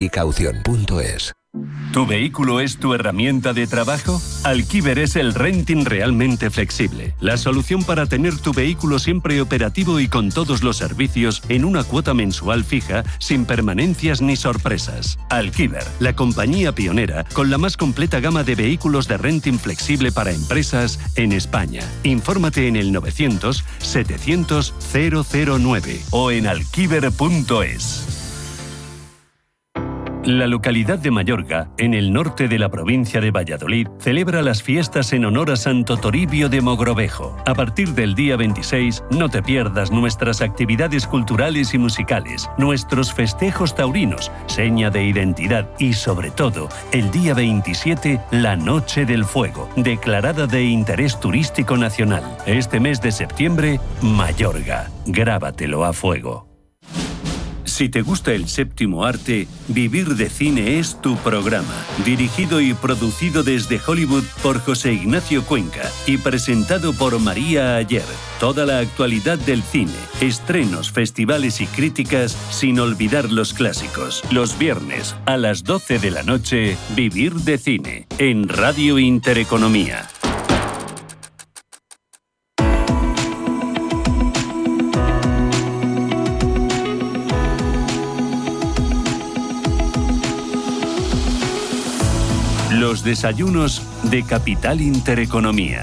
y caución.es. ¿Tu vehículo es tu herramienta de trabajo? Alquiver es el renting realmente flexible. La solución para tener tu vehículo siempre operativo y con todos los servicios en una cuota mensual fija, sin permanencias ni sorpresas. Alquiver, la compañía pionera con la más completa gama de vehículos de renting flexible para empresas en España. Infórmate en el 900 700 009 o en alquiver.es. La localidad de Mayorga, en el norte de la provincia de Valladolid, celebra las fiestas en honor a Santo Toribio de Mogrovejo. A partir del día 26, no te pierdas nuestras actividades culturales y musicales, nuestros festejos taurinos, seña de identidad y, sobre todo, el día 27, la Noche del Fuego, declarada de interés turístico nacional. Este mes de septiembre, Mayorga. Grábatelo a fuego. Si te gusta el séptimo arte, Vivir de Cine es tu programa. Dirigido y producido desde Hollywood por José Ignacio Cuenca y presentado por María Ayer. Toda la actualidad del cine, estrenos, festivales y críticas, sin olvidar los clásicos. Los viernes a las 12 de la noche, Vivir de Cine, en Radio Intereconomía. Los desayunos de Capital Intereconomía.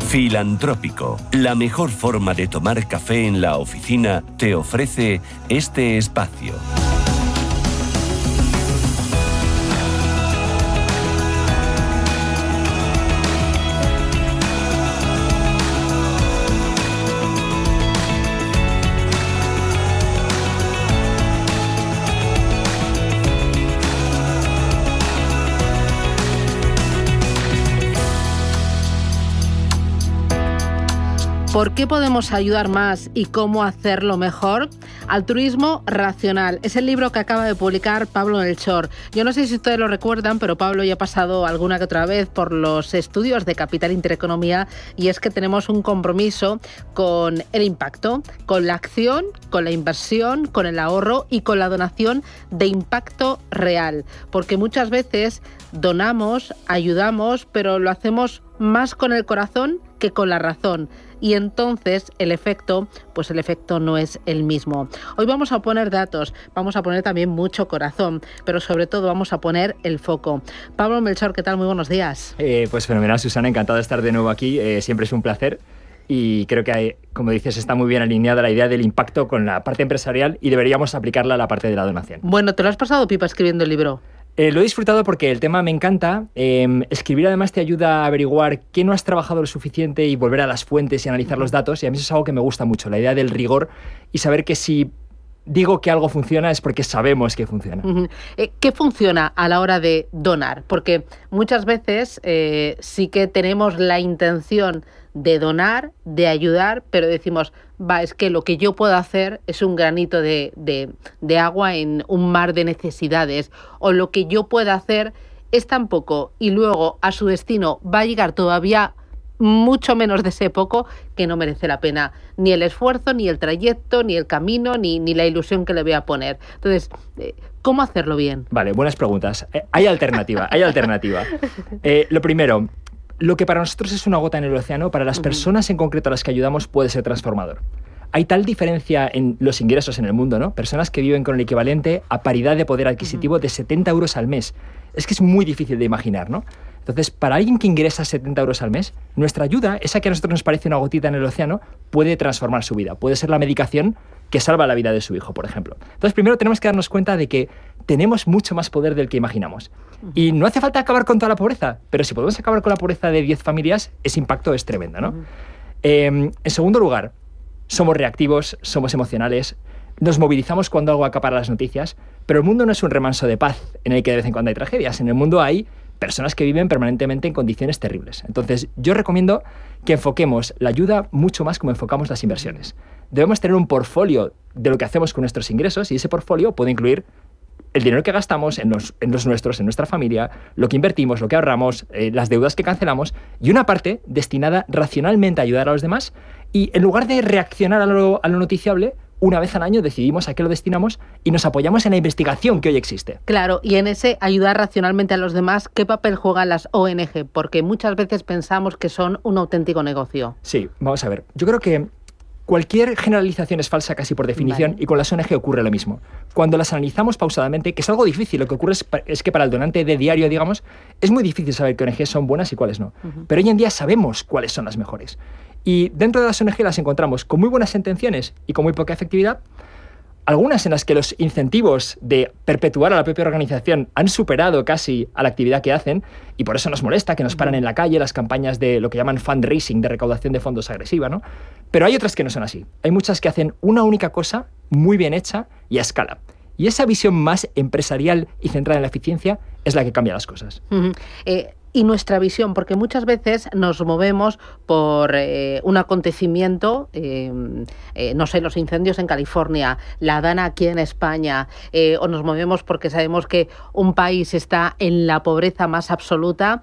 Filantrópico, la mejor forma de tomar café en la oficina, te ofrece este espacio. ¿Por qué podemos ayudar más y cómo hacerlo mejor? Altruismo racional. Es el libro que acaba de publicar Pablo Melchor. Yo no sé si ustedes lo recuerdan, pero Pablo ya ha pasado alguna que otra vez por los estudios de Capital Intereconomía, y es que tenemos un compromiso con el impacto, con la acción, con la inversión, con el ahorro y con la donación de impacto real. Porque muchas veces donamos, ayudamos, pero lo hacemos más con el corazón que con la razón. Y entonces el efecto no es el mismo. Hoy vamos a poner datos, vamos a poner también mucho corazón, pero sobre todo vamos a poner el foco. Pablo Melchor, ¿qué tal? Muy buenos días. Pues fenomenal, Susana, encantado de estar de nuevo aquí, siempre es un placer. Y creo que, como dices, está muy bien alineada la idea del impacto con la parte empresarial y deberíamos aplicarla a la parte de la donación. Bueno, ¿te lo has pasado pipa escribiendo el libro? Lo he disfrutado porque el tema me encanta. Escribir además te ayuda a averiguar qué no has trabajado lo suficiente y volver a las fuentes y analizar los datos. Y a mí eso es algo que me gusta mucho, la idea del rigor y saber que si digo que algo funciona es porque sabemos que funciona. ¿Qué funciona a la hora de donar? Porque muchas veces sí que tenemos la intención de donar, de ayudar, pero decimos, es que lo que yo puedo hacer es un granito de agua en un mar de necesidades, o lo que yo pueda hacer es tan poco y luego a su destino va a llegar todavía mucho menos de ese poco, que no merece la pena ni el esfuerzo, ni el trayecto, ni el camino, ni la ilusión que le voy a poner. Entonces, ¿cómo hacerlo bien? Vale, buenas preguntas. Hay alternativa. Lo primero, lo que para nosotros es una gota en el océano, para las personas en concreto a las que ayudamos puede ser transformador. Hay tal diferencia en los ingresos en el mundo, ¿no? Personas que viven con el equivalente a paridad de poder adquisitivo de 70 euros al mes. Es que es muy difícil de imaginar, ¿no? Entonces, para alguien que ingresa 70 euros al mes, nuestra ayuda, esa que a nosotros nos parece una gotita en el océano, puede transformar su vida. Puede ser la medicación que salva la vida de su hijo, por ejemplo. Entonces, primero tenemos que darnos cuenta de que tenemos mucho más poder del que imaginamos. Y no hace falta acabar con toda la pobreza, pero si podemos acabar con la pobreza de 10 familias, ese impacto es tremendo, ¿no? En segundo lugar, somos reactivos, somos emocionales, nos movilizamos cuando algo acapara las noticias, pero el mundo no es un remanso de paz en el que de vez en cuando hay tragedias. En el mundo hay personas que viven permanentemente en condiciones terribles. Entonces, yo recomiendo que enfoquemos la ayuda mucho más como enfocamos las inversiones. Debemos tener un portfolio de lo que hacemos con nuestros ingresos y ese portfolio puede incluir el dinero que gastamos en los nuestros, en nuestra familia, lo que invertimos, lo que ahorramos, las deudas que cancelamos, y una parte destinada racionalmente a ayudar a los demás, y en lugar de reaccionar a lo noticiable, una vez al año decidimos a qué lo destinamos y nos apoyamos en la investigación que hoy existe. Claro, y en ese ayudar racionalmente a los demás, ¿qué papel juegan las ONG? Porque muchas veces pensamos que son un auténtico negocio. Sí, vamos a ver. Yo creo que cualquier generalización es falsa casi por definición, Vale. y con las ONG ocurre lo mismo. Cuando las analizamos pausadamente, que es algo difícil, lo que ocurre es que para el donante de diario, digamos, es muy difícil saber qué ONG son buenas y cuáles no. Pero hoy en día sabemos cuáles son las mejores. Y dentro de las ONG las encontramos con muy buenas intenciones y con muy poca efectividad. Algunas en las que los incentivos de perpetuar a la propia organización han superado casi a la actividad que hacen, y por eso nos molesta que nos paran en la calle las campañas de lo que llaman fundraising, de recaudación de fondos agresiva, ¿no? Pero hay otras que no son así. Hay muchas que hacen una única cosa muy bien hecha y a escala. Y esa visión más empresarial y centrada en la eficiencia es la que cambia las cosas. Y nuestra visión, porque muchas veces nos movemos por un acontecimiento, no sé, los incendios en California, la Dana aquí en España, o nos movemos porque sabemos que un país está en la pobreza más absoluta,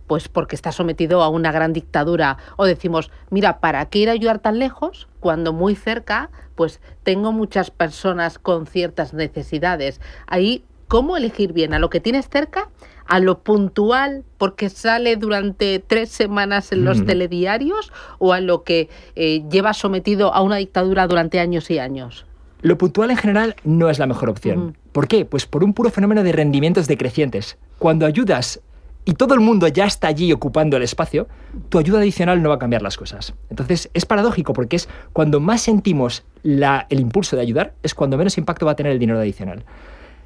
pues porque está sometido a una gran dictadura, o decimos, mira, ¿para qué ir a ayudar tan lejos cuando muy cerca pues tengo muchas personas con ciertas necesidades? Ahí, ¿cómo elegir bien a lo que tienes cerca, a lo puntual porque sale durante 3 semanas en los telediarios, o a lo que lleva sometido a una dictadura durante años y años? Lo puntual en general no es la mejor opción. ¿Por qué? Pues por un puro fenómeno de rendimientos decrecientes. Cuando ayudas y todo el mundo ya está allí ocupando el espacio, tu ayuda adicional no va a cambiar las cosas. Entonces es paradójico, porque es cuando más sentimos el impulso de ayudar, es cuando menos impacto va a tener el dinero adicional.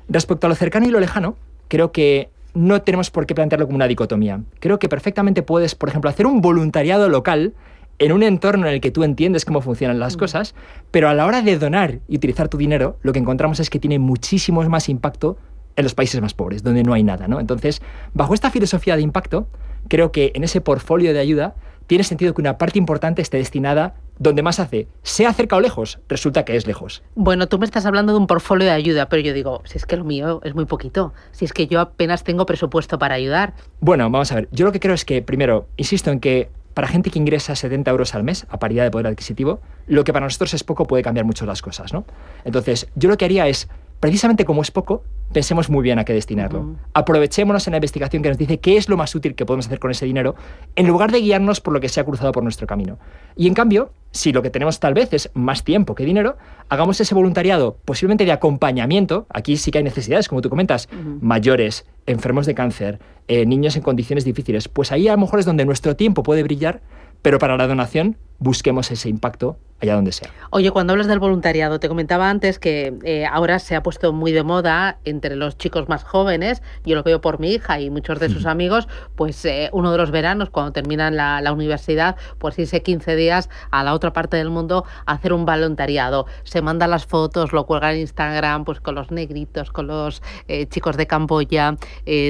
Respecto a lo cercano y lo lejano, creo que no tenemos por qué plantearlo como una dicotomía. Creo que perfectamente puedes, por ejemplo, hacer un voluntariado local en un entorno en el que tú entiendes cómo funcionan las cosas, pero a la hora de donar y utilizar tu dinero, lo que encontramos es que tiene muchísimo más impacto en los países más pobres, donde no hay nada, ¿no? Entonces, bajo esta filosofía de impacto, creo que en ese portfolio de ayuda tiene sentido que una parte importante esté destinada donde más hace, sea cerca o lejos, resulta que es lejos. Bueno, tú me estás hablando de un portfolio de ayuda, pero yo digo, si es que lo mío es muy poquito, si es que yo apenas tengo presupuesto para ayudar. Bueno, vamos a ver, yo lo que creo es que, primero, insisto en que para gente que ingresa 70 euros al mes, a paridad de poder adquisitivo, lo que para nosotros es poco puede cambiar mucho las cosas, ¿no? Entonces, yo lo que haría es, precisamente como es poco, pensemos muy bien a qué destinarlo. Aprovechémonos en la investigación que nos dice qué es lo más útil que podemos hacer con ese dinero, en lugar de guiarnos por lo que se ha cruzado por nuestro camino. Y en cambio, si lo que tenemos tal vez es más tiempo que dinero, hagamos ese voluntariado posiblemente de acompañamiento. Aquí sí que hay necesidades, como tú comentas, mayores, enfermos de cáncer, niños en condiciones difíciles. Pues ahí a lo mejor es donde nuestro tiempo puede brillar, pero para la donación busquemos ese impacto allá donde sea. Oye, cuando hablas del voluntariado, te comentaba antes que ahora se ha puesto muy de moda entre los chicos más jóvenes. Yo lo veo por mi hija y muchos de sus amigos, pues uno de los veranos, cuando terminan la universidad, pues irse 15 días a la otra parte del mundo a hacer un voluntariado. Se mandan las fotos, lo cuelgan en Instagram, pues con los negritos, con los chicos de Camboya,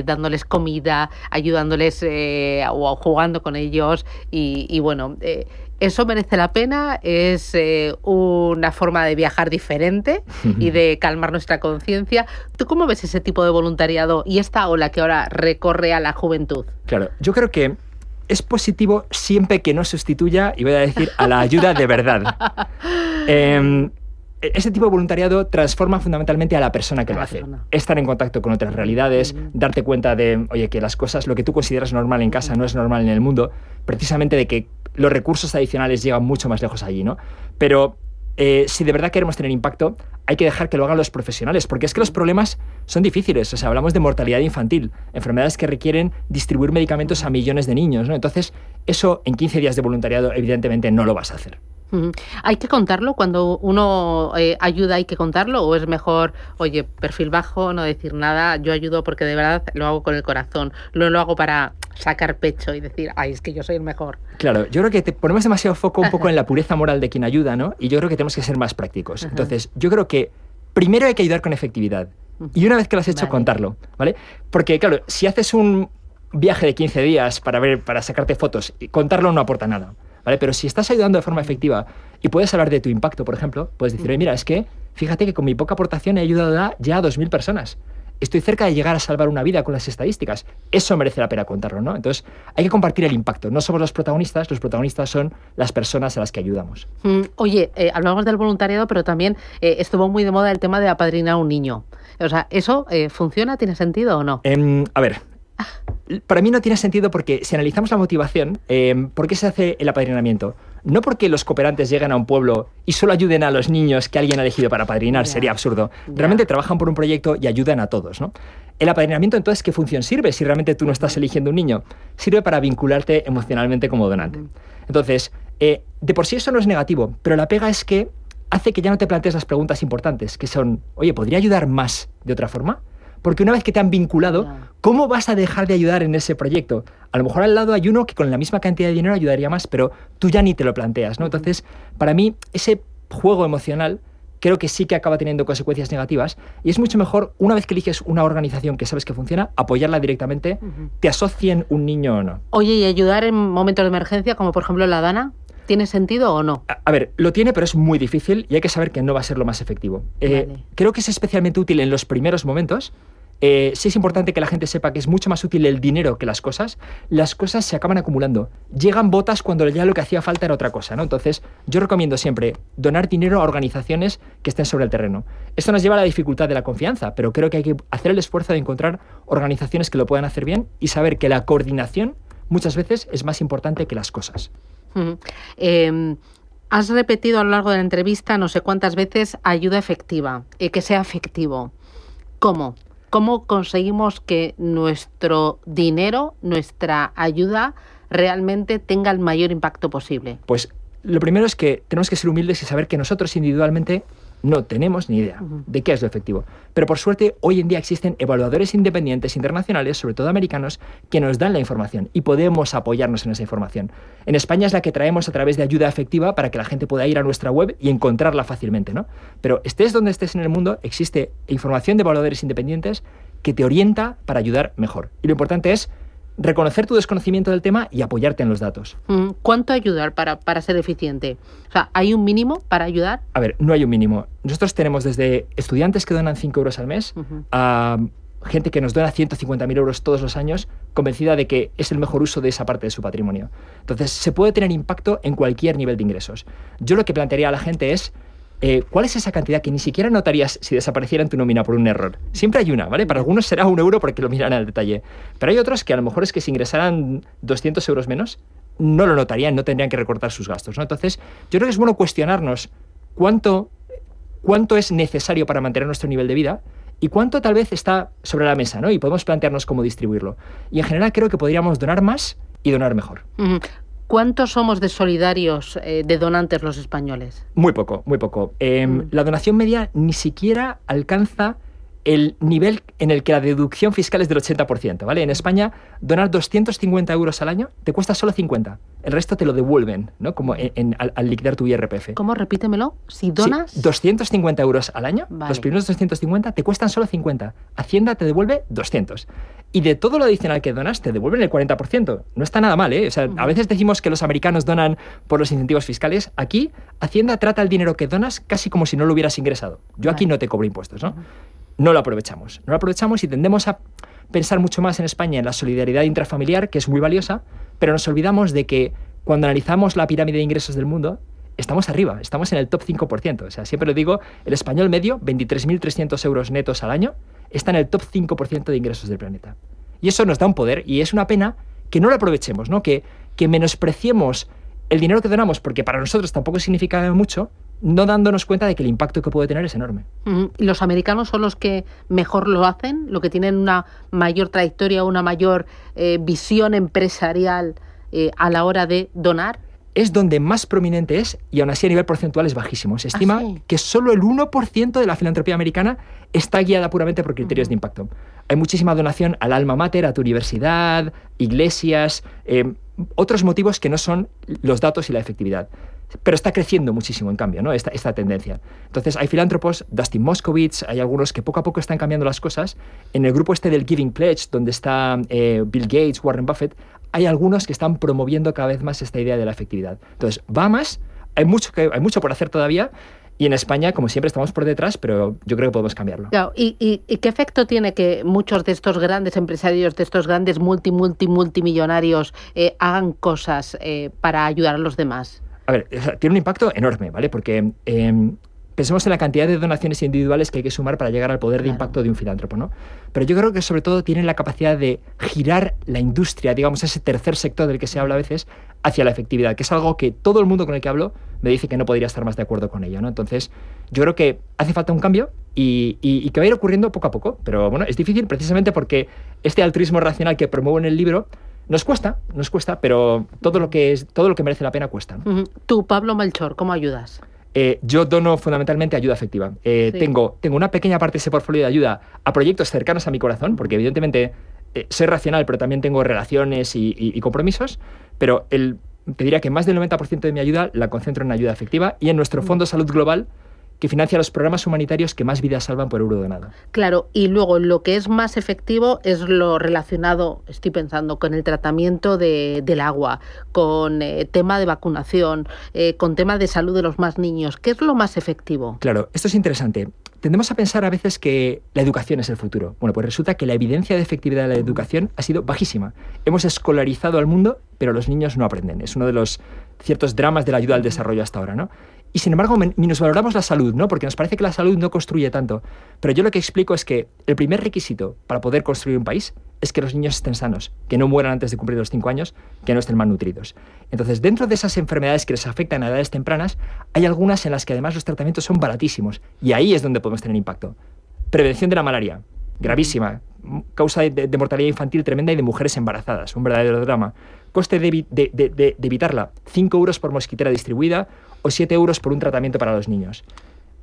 dándoles comida, ayudándoles o jugando con ellos y bueno, ¿eso merece la pena? ¿Es una forma de viajar diferente y de calmar nuestra conciencia? ¿Tú cómo ves ese tipo de voluntariado y esta ola que ahora recorre a la juventud? Claro, yo creo que es positivo siempre que no sustituya, y voy a decir, a la ayuda de verdad. Ese tipo de voluntariado transforma fundamentalmente a la persona que lo hace. Estar en contacto con otras realidades, darte cuenta de, oye, que las cosas, lo que tú consideras normal en casa no es normal en el mundo, precisamente de que los recursos adicionales llegan mucho más lejos allí, ¿no? Pero si de verdad queremos tener impacto, hay que dejar que lo hagan los profesionales, porque es que los problemas son difíciles. O sea, hablamos de mortalidad infantil, enfermedades que requieren distribuir medicamentos a millones de niños, ¿no? Entonces, eso en 15 días de voluntariado, evidentemente, no lo vas a hacer. ¿Hay que contarlo? Cuando uno ayuda, ¿hay que contarlo? ¿O es mejor, oye, perfil bajo, no decir nada? Yo ayudo porque de verdad lo hago con el corazón. No lo hago para sacar pecho y decir, ay, es que yo soy el mejor. Claro, yo creo que ponemos demasiado foco un poco en la pureza moral de quien ayuda, ¿no? Y yo creo que tenemos que ser más prácticos. Entonces, yo creo que primero hay que ayudar con efectividad. Y una vez que lo has hecho, contarlo, ¿vale? Porque, claro, si haces un viaje de 15 días para sacarte fotos, contarlo no aporta nada, ¿vale? Pero si estás ayudando de forma efectiva y puedes hablar de tu impacto, por ejemplo, puedes decir, oye, mira, es que fíjate que con mi poca aportación he ayudado ya a 2.000 personas. Estoy cerca de llegar a salvar una vida con las estadísticas. Eso merece la pena contarlo, ¿no? Entonces, hay que compartir el impacto. No somos los protagonistas son las personas a las que ayudamos. Oye, hablamos del voluntariado, pero también estuvo muy de moda el tema de apadrinar a un niño. O sea, ¿eso funciona? ¿Tiene sentido o no? A ver, para mí no tiene sentido porque si analizamos la motivación, ¿por qué se hace el apadrinamiento? No porque los cooperantes lleguen a un pueblo y solo ayuden a los niños que alguien ha elegido para apadrinar, sería absurdo. Realmente trabajan por un proyecto y ayudan a todos, ¿no? El apadrinamiento, entonces, ¿qué función sirve si realmente tú no estás eligiendo un niño? Sirve para vincularte emocionalmente como donante. Entonces, de por sí eso no es negativo, pero la pega es que hace que ya no te plantees las preguntas importantes, que son, oye, ¿podría ayudar más de otra forma? Porque una vez que te han vinculado, ¿cómo vas a dejar de ayudar en ese proyecto? A lo mejor al lado hay uno que con la misma cantidad de dinero ayudaría más, pero tú ya ni te lo planteas, ¿no? Entonces, para mí, ese juego emocional creo que sí que acaba teniendo consecuencias negativas y es mucho mejor, una vez que eliges una organización que sabes que funciona, apoyarla directamente, te asocien un niño o no. Oye, ¿y ayudar en momentos de emergencia, como por ejemplo la Dana? ¿Tiene sentido o no? A ver, lo tiene, pero es muy difícil y hay que saber que no va a ser lo más efectivo. Creo que es especialmente útil en los primeros momentos. Sí es importante que la gente sepa que es mucho más útil el dinero que las cosas. Las cosas se acaban acumulando. Llegan botas cuando ya lo que hacía falta era otra cosa, ¿no? Entonces, yo recomiendo siempre donar dinero a organizaciones que estén sobre el terreno. Esto nos lleva a la dificultad de la confianza, pero creo que hay que hacer el esfuerzo de encontrar organizaciones que lo puedan hacer bien y saber que la coordinación muchas veces es más importante que las cosas. Has repetido a lo largo de la entrevista no sé cuántas veces ayuda efectiva, que sea efectivo. ¿Cómo? ¿Cómo conseguimos que nuestro dinero, nuestra ayuda, realmente tenga el mayor impacto posible? Pues lo primero es que tenemos que ser humildes y saber que nosotros individualmente no tenemos ni idea de qué es lo efectivo. Pero por suerte, hoy en día existen evaluadores independientes internacionales, sobre todo americanos, que nos dan la información y podemos apoyarnos en esa información. En España es la que traemos a través de ayuda efectiva para que la gente pueda ir a nuestra web y encontrarla fácilmente, ¿no? Pero estés donde estés en el mundo, existe información de evaluadores independientes que te orienta para ayudar mejor. Y lo importante es reconocer tu desconocimiento del tema y apoyarte en los datos. ¿Cuánto ayudar para ser eficiente? O sea, ¿hay un mínimo para ayudar? A ver, no hay un mínimo. Nosotros tenemos desde estudiantes que donan 5 euros al mes a gente que nos dona 150.000 euros todos los años, convencida de que es el mejor uso de esa parte de su patrimonio. Entonces, se puede tener impacto en cualquier nivel de ingresos. Yo lo que plantearía a la gente es ¿cuál es esa cantidad que ni siquiera notarías si desapareciera en tu nómina por un error? Siempre hay una, ¿vale? Para algunos será 1 euro porque lo miran al detalle. Pero hay otros que a lo mejor es que si ingresaran 200 euros menos, no lo notarían, no tendrían que recortar sus gastos, ¿no? Entonces, yo creo que es bueno cuestionarnos cuánto es necesario para mantener nuestro nivel de vida y cuánto tal vez está sobre la mesa, ¿no? Y podemos plantearnos cómo distribuirlo. Y en general creo que podríamos donar más y donar mejor. ¿Cuántos somos de solidarios, de donantes los españoles? Muy poco, muy poco. La donación media ni siquiera alcanza el nivel en el que la deducción fiscal es del 80%, ¿vale? En España, donar 250 euros al año te cuesta solo 50. El resto te lo devuelven, ¿no? Como al liquidar tu IRPF. ¿Cómo? Repítemelo. Si donas... Sí, 250 euros al año, los primeros 250 te cuestan solo 50. Hacienda te devuelve 200. Y de todo lo adicional que donas, te devuelven el 40%. No está nada mal, ¿eh? O sea, a veces decimos que los americanos donan por los incentivos fiscales. Aquí, Hacienda trata el dinero que donas casi como si no lo hubieras ingresado. Yo aquí no te cobro impuestos, ¿no? No lo aprovechamos. No lo aprovechamos y tendemos a pensar mucho más en España en la solidaridad intrafamiliar, que es muy valiosa, pero nos olvidamos de que cuando analizamos la pirámide de ingresos del mundo, estamos arriba, estamos en el top 5%. O sea, siempre lo digo, el español medio, 23.300 euros netos al año, está en el top 5% de ingresos del planeta. Y eso nos da un poder y es una pena que no lo aprovechemos, ¿no? Que menospreciemos el dinero que donamos, porque para nosotros tampoco significa mucho, no dándonos cuenta de que el impacto que puede tener es enorme. ¿Y los americanos son los que mejor lo hacen? ¿Los que tienen una mayor trayectoria, una mayor visión empresarial a la hora de donar? Es donde más prominente es y aún así a nivel porcentual es bajísimo. Se estima que solo el 1% de la filantropía americana está guiada puramente por criterios de impacto. Hay muchísima donación al alma mater, a tu universidad, iglesias, otros motivos que no son los datos y la efectividad. Pero está creciendo muchísimo, en cambio, ¿no? esta tendencia. Entonces, hay filántropos, Dustin Moskovitz, hay algunos que poco a poco están cambiando las cosas. En el grupo del Giving Pledge, donde está Bill Gates, Warren Buffett, hay algunos que están promoviendo cada vez más esta idea de la efectividad. Entonces, va más, hay mucho por hacer todavía, Y en España, como siempre, estamos por detrás, pero yo creo que podemos cambiarlo. Claro, ¿y qué efecto tiene que muchos de estos grandes empresarios, de estos grandes multimillonarios hagan cosas para ayudar a los demás? A ver, tiene un impacto enorme, ¿vale? Porque pensemos en la cantidad de donaciones individuales que hay que sumar para llegar al poder de impacto de un filántropo, ¿no? Pero yo creo que sobre todo tienen la capacidad de girar la industria, digamos, ese tercer sector del que se habla a veces, hacia la efectividad, que es algo que todo el mundo con el que hablo me dice que no podría estar más de acuerdo con ello, ¿no? Entonces, yo creo que hace falta un cambio y que va a ir ocurriendo poco a poco, pero bueno, es difícil precisamente porque este altruismo racional que promuevo en el libro nos cuesta, pero todo lo que merece la pena cuesta, ¿no? Tú, Pablo Melchor, ¿cómo ayudas? Yo dono fundamentalmente ayuda afectiva. Sí. Tengo una pequeña parte de ese portfolio de ayuda a proyectos cercanos a mi corazón, porque evidentemente soy racional, pero también tengo relaciones y compromisos, pero te diría que más del 90% de mi ayuda la concentro en ayuda afectiva y en nuestro Fondo Salud Global, que financia los programas humanitarios que más vidas salvan por euro donado. Claro, y luego lo que es más efectivo es lo relacionado, estoy pensando, con el tratamiento del agua, con tema de vacunación, con tema de salud de los más niños. ¿Qué es lo más efectivo? Claro, esto es interesante. Tendemos a pensar a veces que la educación es el futuro. Bueno, pues resulta que la evidencia de efectividad de la educación ha sido bajísima. Hemos escolarizado al mundo, pero los niños no aprenden. Es uno de los ciertos dramas de la ayuda al desarrollo hasta ahora, ¿no? Y sin embargo, minusvaloramos la salud, ¿no? Porque nos parece que la salud no construye tanto. Pero yo lo que explico es que el primer requisito para poder construir un país es que los niños estén sanos, que no mueran antes de cumplir los 5 años, que no estén malnutridos. Entonces, dentro de esas enfermedades que les afectan a edades tempranas, hay algunas en las que además los tratamientos son baratísimos. Y ahí es donde podemos tener impacto. Prevención de la malaria, gravísima, causa de mortalidad infantil tremenda y de mujeres embarazadas, un verdadero drama. Coste de evitarla, 5 euros por mosquitera distribuida o 7 euros por un tratamiento para los niños.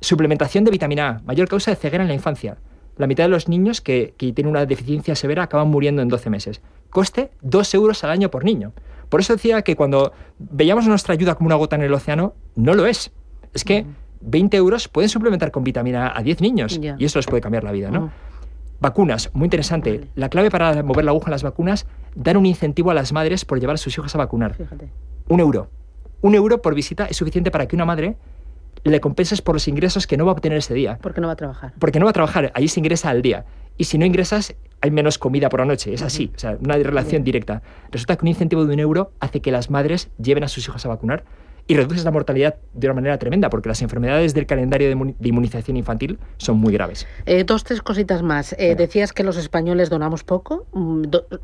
Suplementación de vitamina A, mayor causa de ceguera en la infancia. La mitad de los niños que tienen una deficiencia severa acaban muriendo en 12 meses. Coste 2 euros al año por niño. Por eso decía que cuando veíamos nuestra ayuda como una gota en el océano, no lo es. Es que 20 euros pueden suplementar con vitamina A 10 niños y eso les puede cambiar la vida, ¿no? Vacunas, muy interesante. La clave para mover la aguja en las vacunas, dar un incentivo a las madres por llevar a sus hijos a vacunar. Fíjate. 1 euro. 1 euro por visita es suficiente para que una madre le compenses por los ingresos que no va a obtener ese día. Porque no va a trabajar. Porque no va a trabajar, allí se ingresa al día. Y si no ingresas, hay menos comida por la noche. Es así, o sea, una relación directa. Resulta que un incentivo de 1 euro hace que las madres lleven a sus hijos a vacunar y reduces la mortalidad de una manera tremenda, porque las enfermedades del calendario de inmunización infantil son muy graves. 2-3 cositas más. Decías que los españoles donamos poco,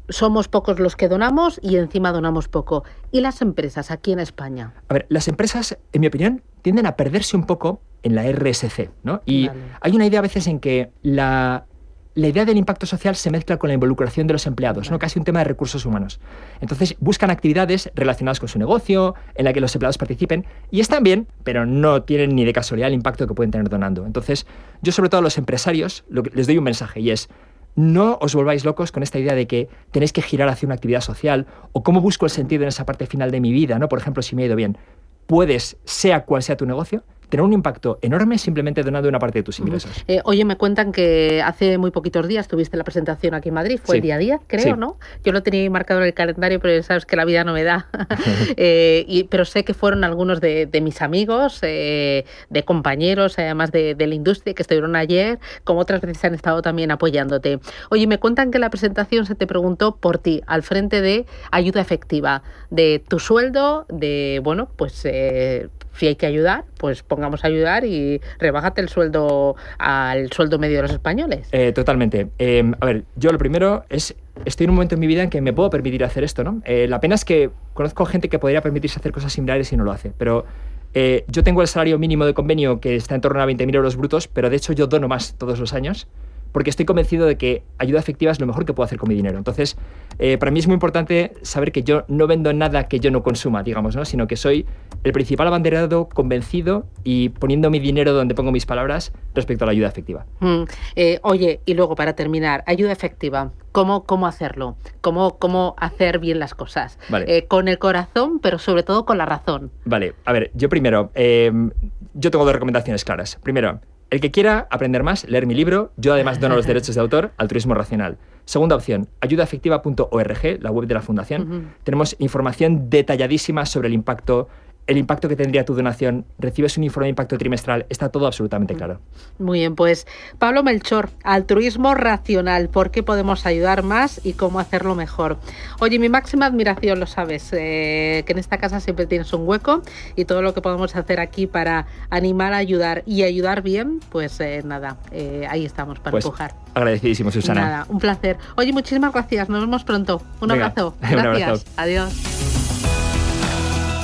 somos pocos los que donamos y encima donamos poco. ¿Y las empresas aquí en España? A ver, las empresas, en mi opinión, tienden a perderse un poco en la RSC, ¿no? Y hay una idea a veces en que la idea del impacto social se mezcla con la involucración de los empleados, ¿no? Casi un tema de recursos humanos. Entonces buscan actividades relacionadas con su negocio, en la que los empleados participen, y están bien, pero no tienen ni de casualidad el impacto que pueden tener donando. Entonces, yo sobre todo a los empresarios les doy un mensaje, y es: no os volváis locos con esta idea de que tenéis que girar hacia una actividad social, o cómo busco el sentido en esa parte final de mi vida, ¿no? Por ejemplo, si me ha ido bien. Puedes, sea cual sea tu negocio, tener un impacto enorme simplemente donando una parte de tus ingresos. Oye, me cuentan que hace muy poquitos días tuviste la presentación aquí en Madrid, fue el día a día, creo, ¿no? Yo lo tenía marcado en el calendario, pero sabes que la vida no me da. Pero sé que fueron algunos de mis amigos, de compañeros, además de la industria, que estuvieron ayer, como otras veces han estado también apoyándote. Oye, me cuentan que la presentación se te preguntó por ti, al frente de ayuda efectiva, de tu sueldo, de, bueno, pues si hay que ayudar, pues pongamos a ayudar y rebájate el sueldo al sueldo medio de los españoles. Totalmente. A ver, yo lo primero es, estoy en un momento en mi vida en que me puedo permitir hacer esto, ¿no? La pena es que conozco gente que podría permitirse hacer cosas similares y no lo hace, pero yo tengo el salario mínimo de convenio que está en torno a 20.000 euros brutos, pero de hecho yo dono más todos los años, porque estoy convencido de que ayuda efectiva es lo mejor que puedo hacer con mi dinero. Entonces, para mí es muy importante saber que yo no vendo nada que yo no consuma, digamos, ¿no? Sino que soy el principal abanderado, convencido y poniendo mi dinero donde pongo mis palabras respecto a la ayuda efectiva. Oye, y luego para terminar, ayuda efectiva, ¿cómo hacerlo? ¿Cómo hacer bien las cosas? Vale. Con el corazón, pero sobre todo con la razón. Vale, a ver, yo primero, yo tengo 2 recomendaciones claras. Primero, el que quiera aprender más, leer mi libro. Yo además dono los derechos de autor, Altruismo Racional. Segunda opción, ayudaefectiva.org, la web de la Fundación. Tenemos información detalladísima sobre el impacto el impacto que tendría tu donación, recibes un informe de impacto trimestral, está todo absolutamente claro. Muy bien, pues Pablo Melchor, altruismo racional, ¿por qué podemos ayudar más y cómo hacerlo mejor? Oye, mi máxima admiración, lo sabes, que en esta casa siempre tienes un hueco y todo lo que podemos hacer aquí para animar, ayudar y ayudar bien, pues nada, ahí estamos para empujar. Agradecidísimo, Susana. Nada, un placer. Oye, muchísimas gracias, nos vemos pronto. Venga, abrazo. Gracias. Un abrazo. Adiós.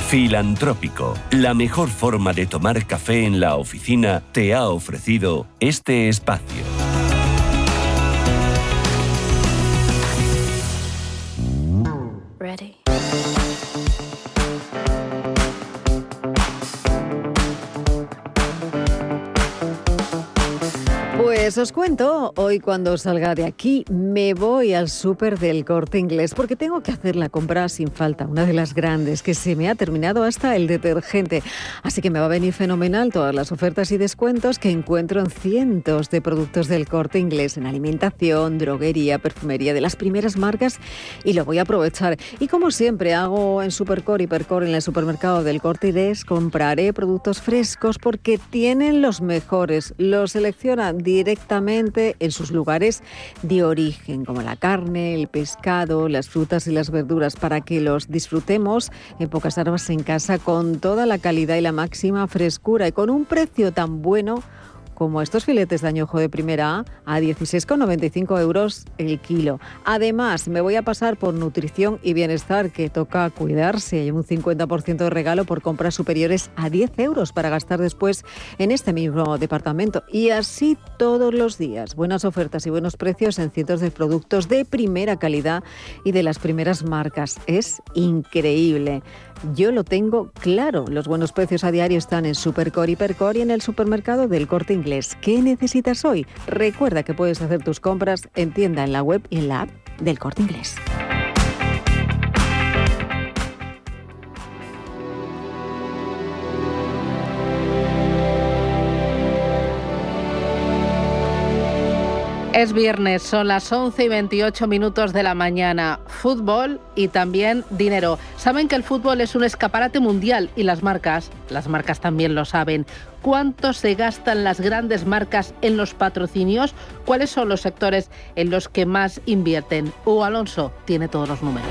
Filantrópico, la mejor forma de tomar café en la oficina, te ha ofrecido este espacio. Ready. Pues os cuento, hoy cuando salga de aquí me voy al súper del Corte Inglés porque tengo que hacer la compra sin falta, una de las grandes, que se me ha terminado hasta el detergente. Así que me va a venir fenomenal todas las ofertas y descuentos que encuentro en cientos de productos del Corte Inglés, en alimentación, droguería, perfumería, de las primeras marcas, y lo voy a aprovechar. Y como siempre hago en Supercore y Percore, en el supermercado del Corte Inglés, compraré productos frescos porque tienen los mejores, los seleccionan directamente en sus lugares de origen, como la carne, el pescado, las frutas y las verduras, para que los disfrutemos en pocas horas en casa con toda la calidad y la máxima frescura y con un precio tan bueno como estos filetes de añojo de primera a 16,95 € el kilo. Además, me voy a pasar por nutrición y bienestar, que toca cuidarse. Hay un 50% de regalo por compras superiores a 10 € para gastar después en este mismo departamento. Y así todos los días. Buenas ofertas y buenos precios en cientos de productos de primera calidad y de las primeras marcas. Es increíble. Yo lo tengo claro. Los buenos precios a diario están en Supercore y Percore y en el supermercado del Corte Inglés. ¿Qué necesitas hoy? Recuerda que puedes hacer tus compras en tienda, en la web y en la app del Corte Inglés. Es viernes, son las 11:28 de la mañana. Fútbol y también dinero. Saben que el fútbol es un escaparate mundial y las marcas también lo saben. ¿Cuánto se gastan las grandes marcas en los patrocinios? ¿Cuáles son los sectores en los que más invierten? Hugo Alonso tiene todos los números.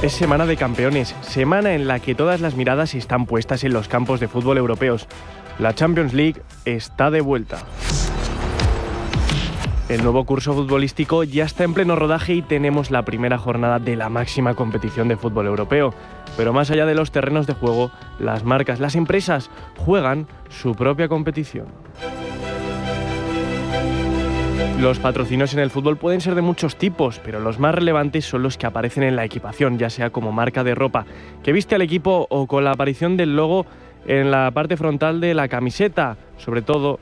Es semana de campeones, semana en la que todas las miradas están puestas en los campos de fútbol europeos. La Champions League está de vuelta. El nuevo curso futbolístico ya está en pleno rodaje y tenemos la primera jornada de la máxima competición de fútbol europeo. Pero más allá de los terrenos de juego, las marcas, las empresas juegan su propia competición. Los patrocinios en el fútbol pueden ser de muchos tipos, pero los más relevantes son los que aparecen en la equipación, ya sea como marca de ropa que viste al equipo o con la aparición del logo en la parte frontal de la camiseta. Sobre todo,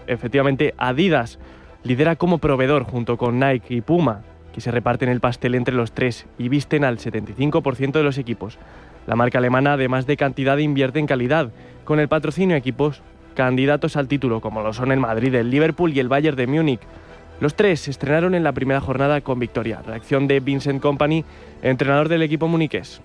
efectivamente, Adidas lidera como proveedor junto con Nike y Puma, que se reparten el pastel entre los tres y visten al 75% de los equipos. La marca alemana, además de cantidad, invierte en calidad, con el patrocinio a equipos candidatos al título, como lo son el Madrid, el Liverpool y el Bayern de Múnich. Los tres se estrenaron en la primera jornada con victoria. Reacción de Vincent Kompany, entrenador del equipo muniqués.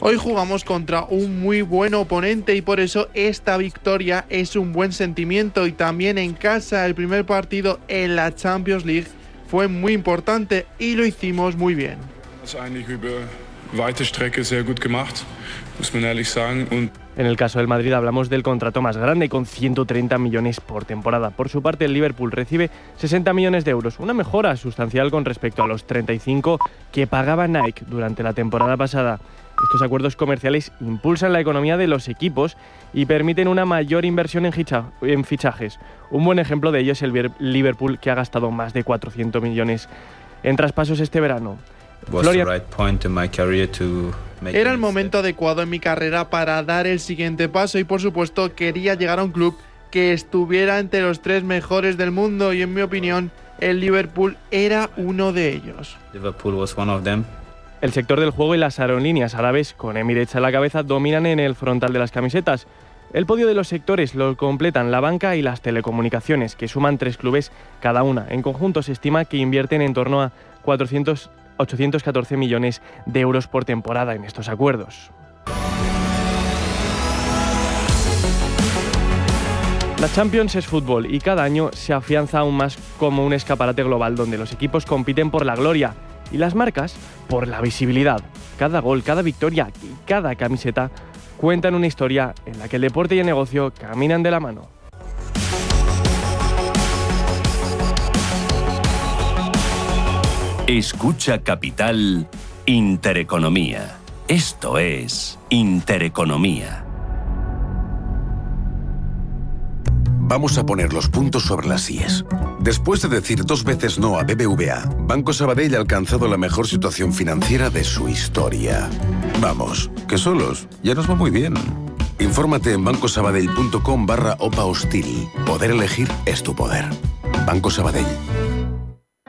Hoy jugamos contra un muy buen oponente y por eso esta victoria es un buen sentimiento, y también en casa el primer partido en la Champions League fue muy importante y lo hicimos muy bien. En el caso del Madrid hablamos del contrato más grande, con 130 millones por temporada. Por su parte, el Liverpool recibe 60 millones de euros, una mejora sustancial con respecto a los 35 que pagaba Nike durante la temporada pasada. Estos acuerdos comerciales impulsan la economía de los equipos y permiten una mayor inversión en fichajes. Un buen ejemplo de ello es el Liverpool, que ha gastado más de 400 millones en traspasos este verano. Era el momento adecuado en mi carrera para dar el siguiente paso y por supuesto quería llegar a un club que estuviera entre los 3 mejores del mundo, y en mi opinión el Liverpool era uno de ellos. El sector del juego y las aerolíneas árabes, con Emirates a la cabeza, dominan en el frontal de las camisetas. El podio de los sectores lo completan la banca y las telecomunicaciones, que suman 3 clubes cada una. En conjunto se estima que invierten en torno a 400 814 millones de euros por temporada en estos acuerdos. La Champions es fútbol y cada año se afianza aún más como un escaparate global donde los equipos compiten por la gloria y las marcas por la visibilidad. Cada gol, cada victoria y cada camiseta cuentan una historia en la que el deporte y el negocio caminan de la mano. Escucha Capital Intereconomía. Esto es Intereconomía. Vamos a poner los puntos sobre las íes. Después de decir 2 veces no a BBVA, Banco Sabadell ha alcanzado la mejor situación financiera de su historia. Vamos, que solos ya nos va muy bien. Infórmate en bancosabadell.com/OPA hostil. Poder elegir es tu poder. Banco Sabadell.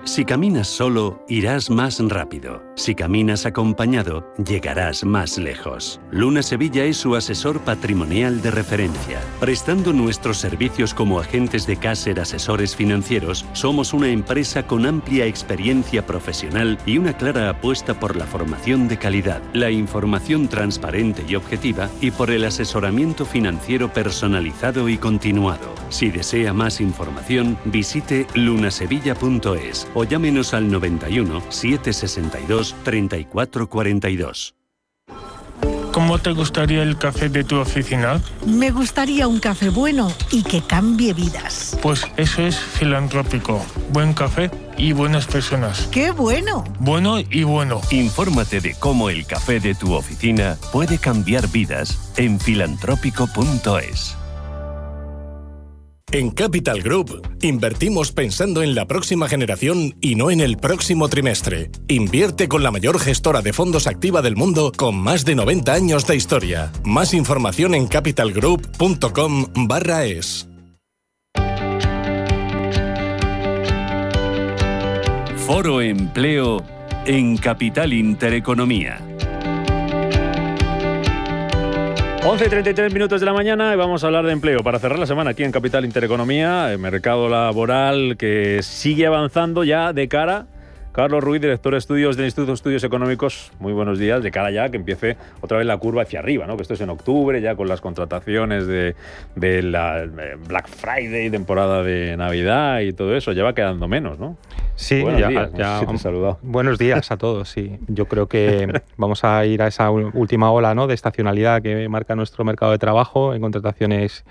Si caminas solo, irás más rápido. Si caminas acompañado, llegarás más lejos. Luna Sevilla es su asesor patrimonial de referencia. Prestando nuestros servicios como agentes de Caser Asesores Financieros, somos una empresa con amplia experiencia profesional y una clara apuesta por la formación de calidad, la información transparente y objetiva y por el asesoramiento financiero personalizado y continuado. Si desea más información, visite lunasevilla.es o llámenos al 91 762 3442. ¿Cómo te gustaría el café de tu oficina? Me gustaría un café bueno y que cambie vidas. Pues eso es Filantrópico. Buen café y buenas personas. ¡Qué bueno! Bueno y bueno. Infórmate de cómo el café de tu oficina puede cambiar vidas en filantrópico.es. En Capital Group, invertimos pensando en la próxima generación y no en el próximo trimestre. Invierte con la mayor gestora de fondos activa del mundo con más de 90 años de historia. Más información en capitalgroup.com/es. Foro Empleo en Capital Intereconomía. 11:33 de la mañana y vamos a hablar de empleo. Para cerrar la semana aquí en Capital Intereconomía, el mercado laboral que sigue avanzando ya de cara. Carlos Ruiz, director de estudios del Instituto de Estudios Económicos, muy buenos días. De cara ya que empiece otra vez la curva hacia arriba, ¿no? Que esto es en octubre, ya con las contrataciones de la Black Friday, temporada de Navidad y todo eso, ya va quedando menos, ¿no? Sí, buenos días, ya no sé si te he saludado. Buenos días a todos, sí. Yo creo que vamos a ir a esa última ola, ¿no?, de estacionalidad que marca nuestro mercado de trabajo en contrataciones,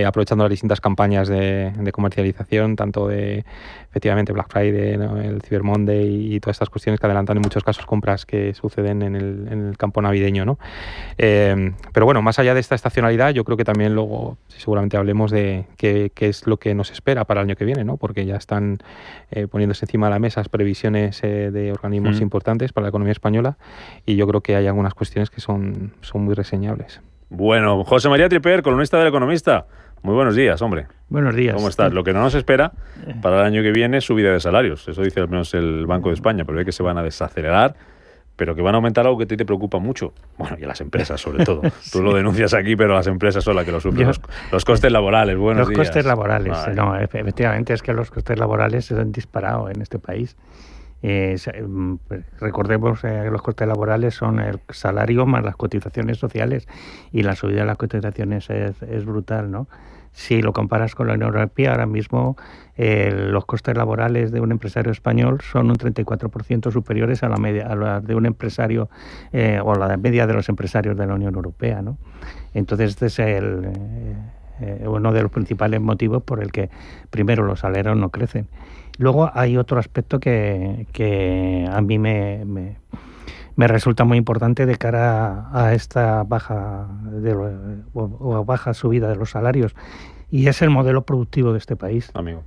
aprovechando las distintas campañas de comercialización, tanto de, efectivamente, Black Friday, ¿no?, el Cyber Monday y todas estas cuestiones que adelantan en muchos casos compras que suceden en el campo navideño, ¿no? Pero bueno, más allá de esta estacionalidad, yo creo que también luego seguramente hablemos de qué es lo que nos espera para el año que viene, ¿no? Porque ya están poniéndose encima de la mesa previsiones de organismos importantes para la economía española y yo creo que hay algunas cuestiones que son muy reseñables. Bueno, José María Triper, columnista del Economista. Muy buenos días, hombre. Buenos días. ¿Cómo estás? Lo que no nos espera para el año que viene es subida de salarios. Eso dice al menos el Banco de España, pero ve que se van a desacelerar, pero que van a aumentar algo que a ti te preocupa mucho. Bueno, y a las empresas sobre todo. Tú lo denuncias aquí, pero las empresas son las que lo sufren. Los costes laborales, buenos días. Los costes laborales, vale. No, efectivamente es que los costes laborales se han disparado en este país. Recordemos que los costes laborales son el salario más las cotizaciones sociales y la subida de las cotizaciones es brutal, ¿no? Si lo comparas con la Unión Europea, ahora mismo los costes laborales de un empresario español son un 34% superiores a la media, a la de un empresario o la media de los empresarios de la Unión Europea, ¿no? Entonces este es uno de los principales motivos por el que primero los salarios no crecen. Luego hay otro aspecto que a mí me resulta muy importante de cara a esta baja subida de los salarios, y es el modelo productivo de este país. Amigo.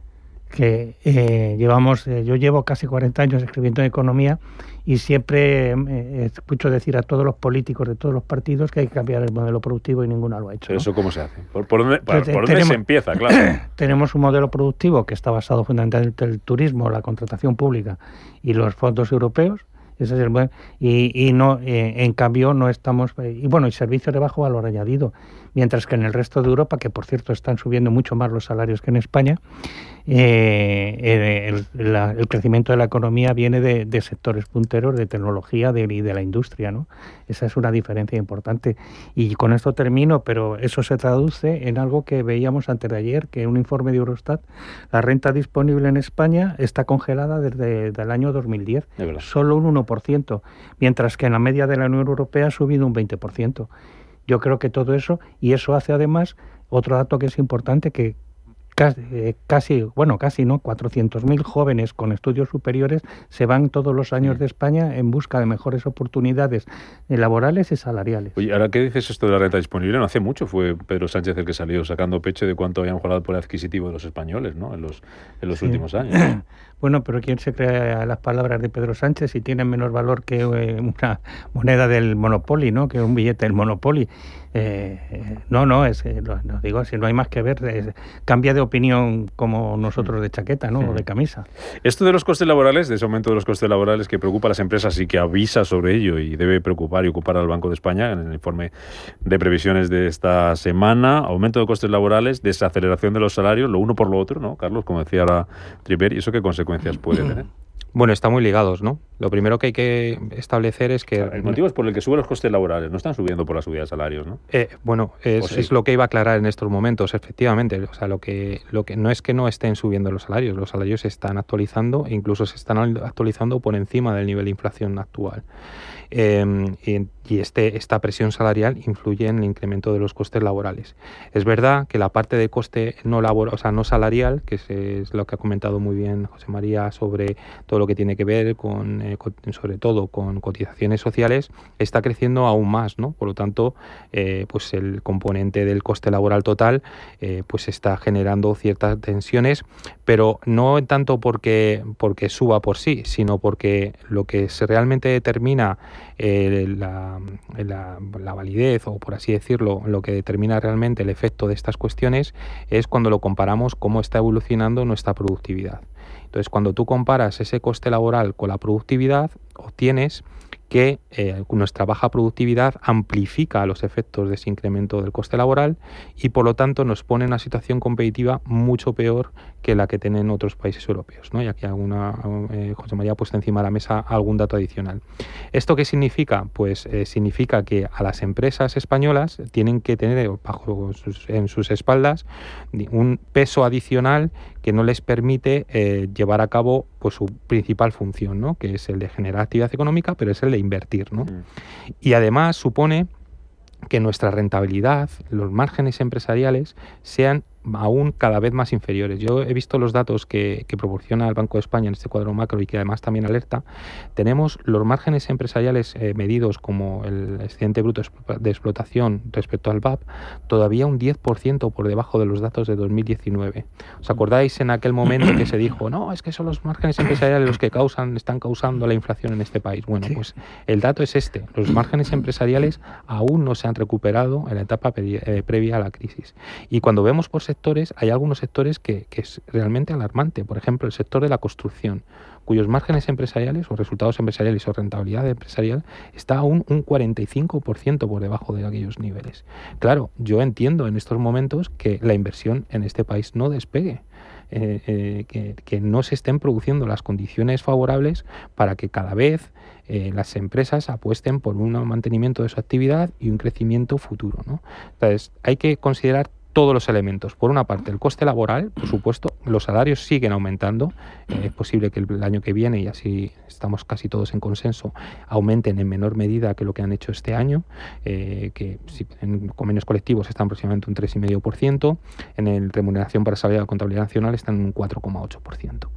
Que yo llevo casi 40 años escribiendo en economía y siempre escucho decir a todos los políticos de todos los partidos que hay que cambiar el modelo productivo y ninguno lo ha hecho, ¿no? ¿Eso cómo se hace? ¿Por dónde se empieza? Claro. Tenemos un modelo productivo que está basado fundamentalmente en el turismo, la contratación pública y los fondos europeos. Es Ese es el buen, y no, en cambio no estamos, y bueno, y servicios de bajo valor añadido, mientras que en el resto de Europa, que por cierto están subiendo mucho más los salarios que en España, el crecimiento de la economía viene de sectores punteros, de tecnología y de la industria, ¿no? Esa es una diferencia importante. Y con esto termino, pero eso se traduce en algo que veíamos antes de ayer, que en un informe de Eurostat, la renta disponible en España está congelada desde el año 2010, solo un 1%, mientras que en la media de la Unión Europea ha subido un 20%. Yo creo que todo eso, y eso hace además otro dato que es importante, que casi no, 400.000 jóvenes con estudios superiores se van todos los años de España en busca de mejores oportunidades laborales y salariales. Oye, ahora que dices esto de la renta disponible, no hace mucho fue Pedro Sánchez el que salió sacando pecho de cuánto habían mejorado el poder adquisitivo de los españoles, ¿no? En los últimos años. Bueno, pero ¿quién se cree a las palabras de Pedro Sánchez si tienen menos valor que una moneda del Monopoly, ¿no? Que un billete del Monopoly? No, digo, si no hay más que ver, cambia de opinión como nosotros de chaqueta, ¿no? O de camisa. Esto de los costes laborales, de ese aumento de los costes laborales que preocupa a las empresas y que avisa sobre ello y debe preocupar y ocupar al Banco de España en el informe de previsiones de esta semana, aumento de costes laborales, desaceleración de los salarios, lo uno por lo otro, ¿no, Carlos? Como decía ahora Tripper, ¿y eso qué consecuencias puede tener? Bueno, están muy ligados, ¿no? Lo primero que hay que establecer es que... El motivo es por el que suben los costes laborales, no están subiendo por la subida de salarios, ¿no? Es lo que iba a aclarar en estos momentos, efectivamente. O sea, lo que no es que no estén subiendo los salarios se están actualizando e incluso se están actualizando por encima del nivel de inflación actual. Y esta presión salarial influye en el incremento de los costes laborales. Es verdad que la parte de coste no salarial, que es lo que ha comentado muy bien José María sobre todo lo que tiene que ver sobre todo con cotizaciones sociales, está creciendo aún más, ¿no? Por lo tanto, pues el componente del coste laboral total pues está generando ciertas tensiones, pero no tanto porque suba por sí, sino porque lo que realmente determina la validez, o por así decirlo, lo que determina realmente el efecto de estas cuestiones es cuando lo comparamos cómo está evolucionando nuestra productividad. Entonces, cuando tú comparas ese coste laboral con la productividad, obtienes que nuestra baja productividad amplifica los efectos de ese incremento del coste laboral y por lo tanto nos pone en una situación competitiva mucho peor que la que tienen otros países europeos, ¿no? Y aquí José María ha puesto encima de la mesa algún dato adicional. ¿Esto qué significa? Pues significa que a las empresas españolas tienen que tener en sus espaldas un peso adicional que no les permite llevar a cabo pues su principal función, ¿no? Que es el de generar actividad económica, pero es el de invertir, ¿no? Y además supone que nuestra rentabilidad, los márgenes empresariales, sean aún cada vez más inferiores. Yo he visto los datos que proporciona el Banco de España en este cuadro macro y que además también alerta. Tenemos los márgenes empresariales medidos como el excedente bruto de explotación respecto al VAP todavía un 10% por debajo de los datos de 2019. ¿Os acordáis en aquel momento que se dijo, no, es que son los márgenes empresariales los que están causando la inflación en este país? Bueno, pues el dato es este. Los márgenes empresariales aún no se han recuperado en la etapa previa a la crisis. Y cuando vemos por sectores, hay algunos sectores que es realmente alarmante. Por ejemplo, el sector de la construcción, cuyos márgenes empresariales o resultados empresariales o rentabilidad empresarial está aún un 45% por debajo de aquellos niveles. Claro, yo entiendo en estos momentos que la inversión en este país no despegue, que no se estén produciendo las condiciones favorables para que cada vez las empresas apuesten por un mantenimiento de su actividad y un crecimiento futuro, ¿no? Entonces, hay que considerar todos los elementos. Por una parte, el coste laboral, por supuesto, los salarios siguen aumentando. Es posible que el año que viene, y así estamos casi todos en consenso, aumenten en menor medida que lo que han hecho este año, que en convenios colectivos están aproximadamente un 3,5%, en el remuneración para salario de la contabilidad nacional están en un 4,8%.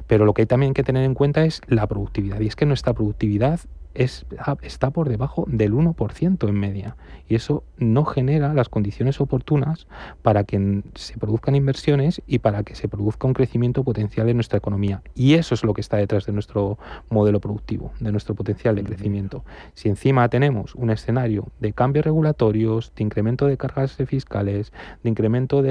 Pero lo que hay también que tener en cuenta es la productividad, y es que nuestra productividad está por debajo del 1% en media. Y eso no genera las condiciones oportunas para que se produzcan inversiones y para que se produzca un crecimiento potencial en nuestra economía. Y eso es lo que está detrás de nuestro modelo productivo, de nuestro potencial de crecimiento. Si encima tenemos un escenario de cambios regulatorios, de incremento de cargas fiscales, de incremento